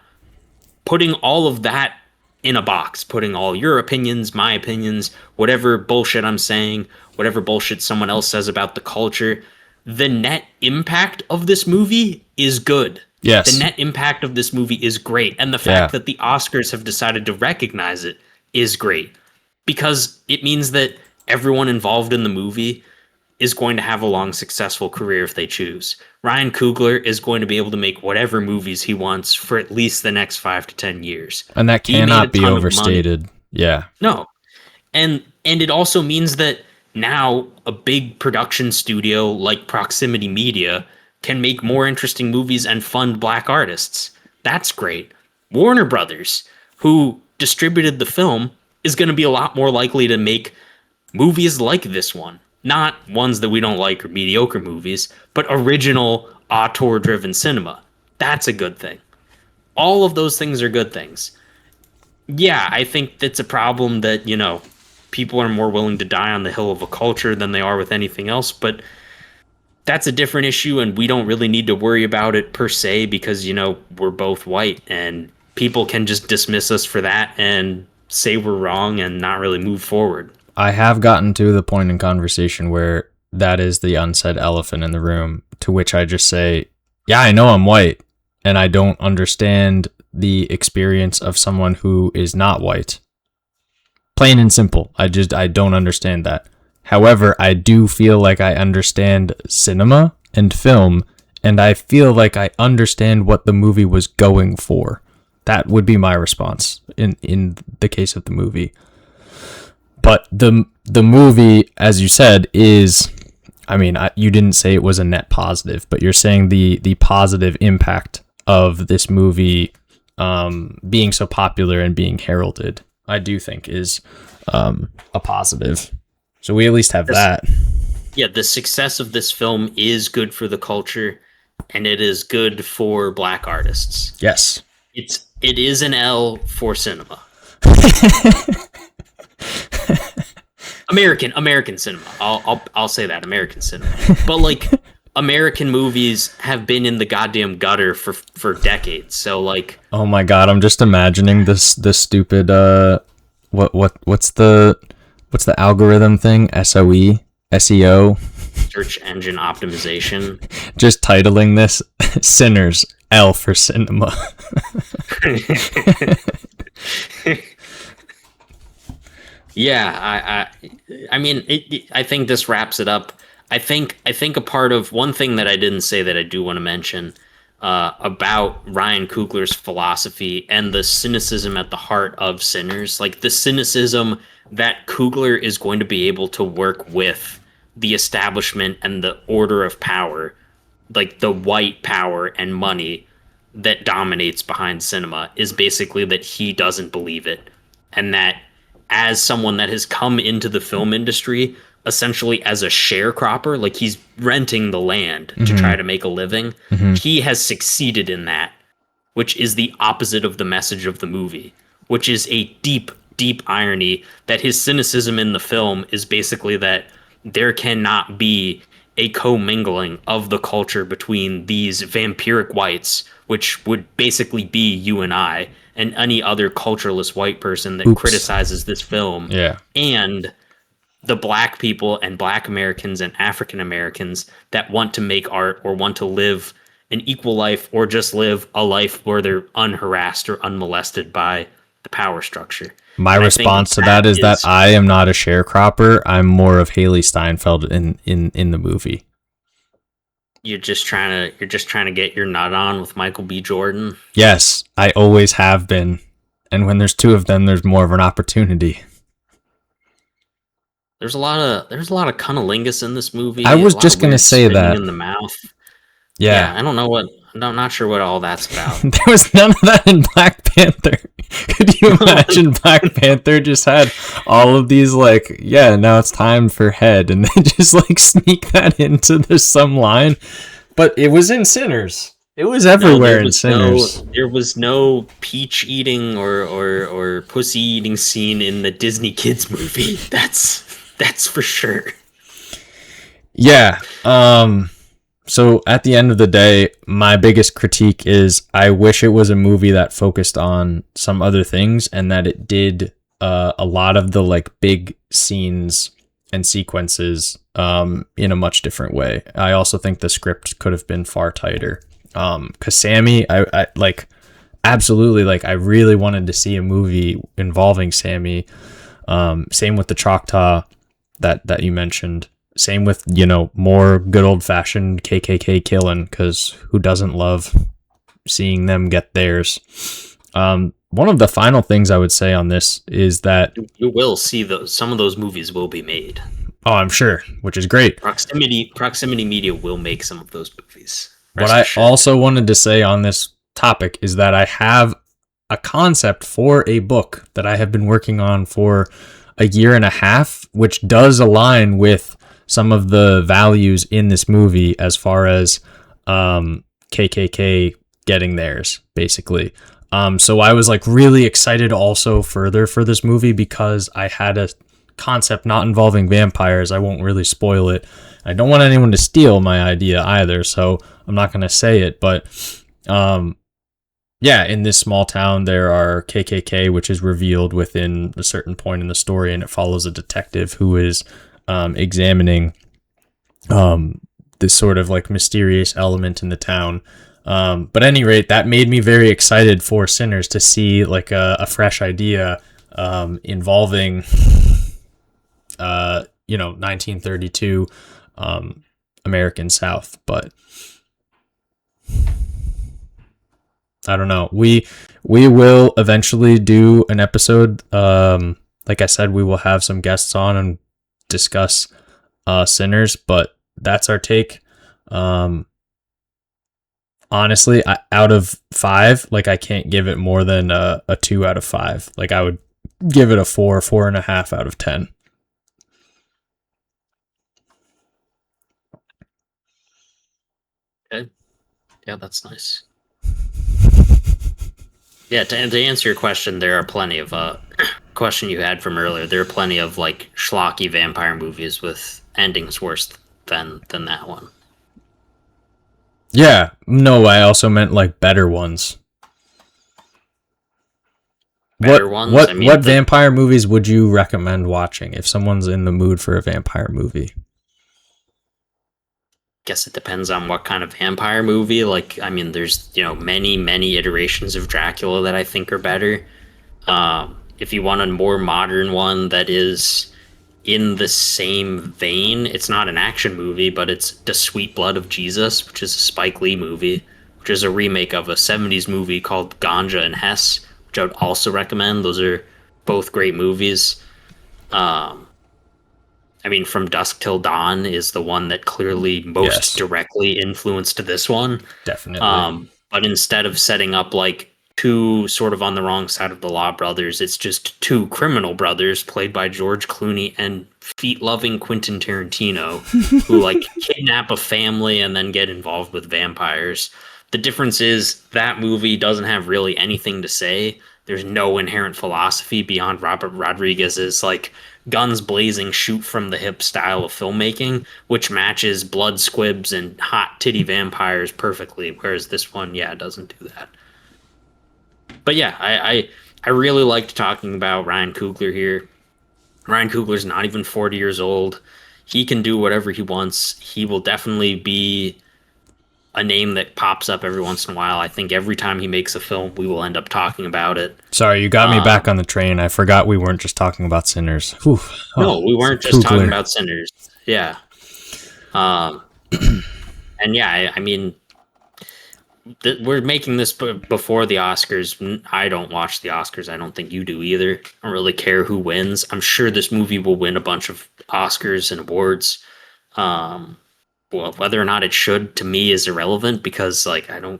putting all of that in a box, putting all your opinions, my opinions, whatever bullshit I'm saying, whatever bullshit someone else says about the culture, the net impact of this movie is good. Yes. The net impact of this movie is great. And the fact that the Oscars have decided to recognize it is great because it means that everyone involved in the movie is going to have a long, successful career if they choose. Ryan Coogler is going to be able to make whatever movies he wants for at least the next 5 to 10 years. And that cannot be overstated. Yeah. No. And it also means that now a big production studio like Proximity Media can make more interesting movies and fund black artists. That's great. Warner Brothers, who distributed the film, is going to be a lot more likely to make movies like this one. Not ones that we don't like or mediocre movies, but original auteur-driven cinema. That's a good thing. All of those things are good things. Yeah, I think that's a problem that, you know, people are more willing to die on the hill of a culture than they are with anything else, but that's a different issue and we don't really need to worry about it per se because, you know, we're both white and people can just dismiss us for that and say we're wrong and not really move forward. I have gotten to the point in conversation where that is the unsaid elephant in the room, to which I just say, yeah, I know I'm white, and I don't understand the experience of someone who is not white. Plain and simple. I don't understand that. However, I do feel like I understand cinema and film, and I feel like I understand what the movie was going for. That would be my response in the case of the movie. But the movie, as you said, is, I mean, you didn't say it was a net positive, but you're saying the positive impact of this movie being so popular and being heralded, I do think is a positive. So we at least have that. Yeah, the success of this film is good for the culture, and it is good for Black artists. Yes. It is an L for cinema. American cinema. I'll say that, American cinema. But like, American movies have been in the goddamn gutter for decades. So like, oh my god, I'm just imagining this stupid what's the algorithm thing? SEO, search engine optimization. Just titling this Sinners, L for cinema. Yeah, I mean, I think this wraps it up. I think a part of one thing that I didn't say that I do want to mention about Ryan Coogler's philosophy and the cynicism at the heart of Sinners, like the cynicism that Coogler is going to be able to work with the establishment and the order of power, like the white power and money that dominates behind cinema, is basically that he doesn't believe it, and that as someone that has come into the film industry essentially as a sharecropper, like he's renting the land to try to make a living, he has succeeded in that, which is the opposite of the message of the movie, which is a deep irony that his cynicism in the film is basically that there cannot be a commingling of the culture between these vampiric whites, which would basically be you and I, and any other cultureless white person that criticizes this film, and the Black people and Black Americans and African Americans that want to make art or want to live an equal life or just live a life where they're unharassed or unmolested by the power structure. My response to that is that I am not a sharecropper. I'm more of Haley Steinfeld in the movie. You're just trying to get your nut on with Michael B. Jordan. Yes, I always have been. And when there's two of them, there's more of an opportunity. There's a lot of cunnilingus in this movie. I was just going to say that. In the mouth. Yeah. I don't know what. I'm not sure what all that's about. There was none of that in Black Panther. Could you imagine Black Panther just had all of these, like, yeah, now it's time for head, and they just, like, sneak that into some line? But it was in Sinners. It was everywhere in Sinners. There was no peach eating or pussy eating scene in the Disney Kids movie. That's for sure. Yeah. So at the end of the day, my biggest critique is I wish it was a movie that focused on some other things and that it did a lot of the like big scenes and sequences in a much different way. I also think the script could have been far tighter. Cause Sammy, I like absolutely, like, I really wanted to see a movie involving Sammy. Same with the Choctaw that you mentioned. Same with, you know, more good old fashioned KKK killing, because who doesn't love seeing them get theirs? One of the final things I would say on this is that you will see some of those movies will be made. Oh, I'm sure, which is great. Proximity Media will make some of those movies. What I also wanted to say on this topic is that I have a concept for a book that I have been working on for a year and a half, which does align with some of the values in this movie as far as KKK getting theirs, basically. So I was like really excited also further for this movie because I had a concept not involving vampires. I won't really spoil it. I don't want anyone to steal my idea either, so I'm not going to say it, but yeah, in this small town, there are KKK, which is revealed within a certain point in the story, and it follows a detective who is examining this sort of like mysterious element in the town. But at any rate, that made me very excited for Sinners to see like a fresh idea involving, 1932 American South. But I don't know. We will eventually do an episode. Like I said, we will have some guests on and discuss Sinners, but that's our take. Honestly, out of 5, like I can't give it more than a 2 out of 5. Like I would give it a 4.5 out of 10. Okay. Yeah, that's nice. Yeah, to answer your question, there are plenty of question you had from earlier. There are plenty of like schlocky vampire movies with endings worse than that one. Yeah, no, I also meant like better ones. Better ones? What vampire movies would you recommend watching if someone's in the mood for a vampire movie? Guess it depends on what kind of vampire movie. Like, I mean, there's many iterations of Dracula that I think are better. If you want a more modern one that is in the same vein, it's not an action movie, but it's The Sweet Blood of Jesus, which is a Spike Lee movie, which is a remake of a 70s movie called Ganja and Hess, which I would also recommend. Those are both great movies. I mean, From Dusk Till Dawn is the one that clearly most directly influenced this one. Definitely. But instead of setting up like two sort of on the wrong side of the law brothers, it's just two criminal brothers played by George Clooney and feet-loving Quentin Tarantino who like kidnap a family and then get involved with vampires. The difference is that movie doesn't have really anything to say. There's no inherent philosophy beyond Robert Rodriguez's like guns blazing, shoot from the hip style of filmmaking, which matches blood squibs and hot titty vampires perfectly. Whereas this one, doesn't do that. But yeah, I really liked talking about Ryan Coogler here. Ryan Coogler's not even 40 years old. He can do whatever he wants. He will definitely be a name that pops up every once in a while. I think every time he makes a film, we will end up talking about it. Sorry, you got me back on the train. I forgot we weren't just talking about Sinners. Whew. No, we weren't just talking about Sinners. Yeah. And yeah, I mean, we're making this before the Oscars. I don't watch the Oscars. I don't think you do either. I don't really care who wins. I'm sure this movie will win a bunch of Oscars and awards. Well, whether or not it should, to me, is irrelevant because, like, I don't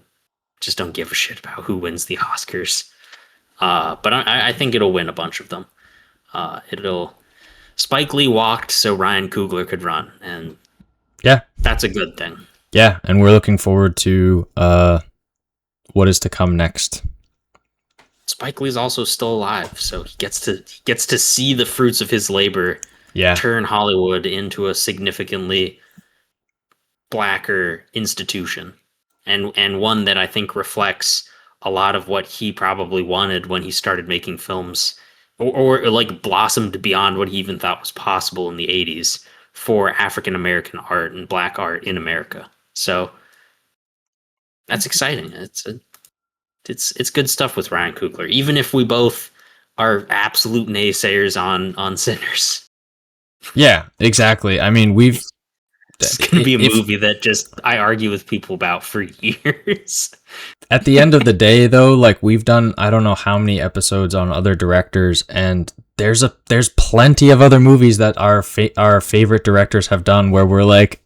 give a shit about who wins the Oscars. But I think it'll win a bunch of them. Spike Lee walked so Ryan Coogler could run, and yeah, that's a good thing. Yeah, and we're looking forward to what is to come next. Spike Lee's also still alive, so he gets to see the fruits of his labor. Yeah, turn Hollywood into a significantly blacker institution, and one that I think reflects a lot of what he probably wanted when he started making films, or like blossomed beyond what he even thought was possible in the 80s for African American art and black art in America. So that's exciting. It's good stuff with Ryan Coogler, even if we both are absolute naysayers on Sinners. Yeah, exactly. I mean, it's going to be a movie that just I argue with people about for years. At the end of the day, though, like we've done, I don't know how many episodes on other directors, and there's plenty of other movies that our favorite directors have done where we're like,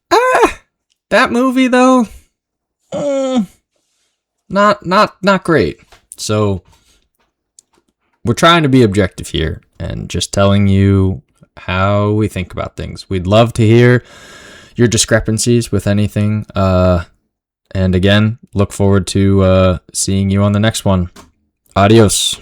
that movie though, not great. So we're trying to be objective here and just telling you how we think about things. We'd love to hear your discrepancies with anything. And again, look forward to seeing you on the next one. Adios.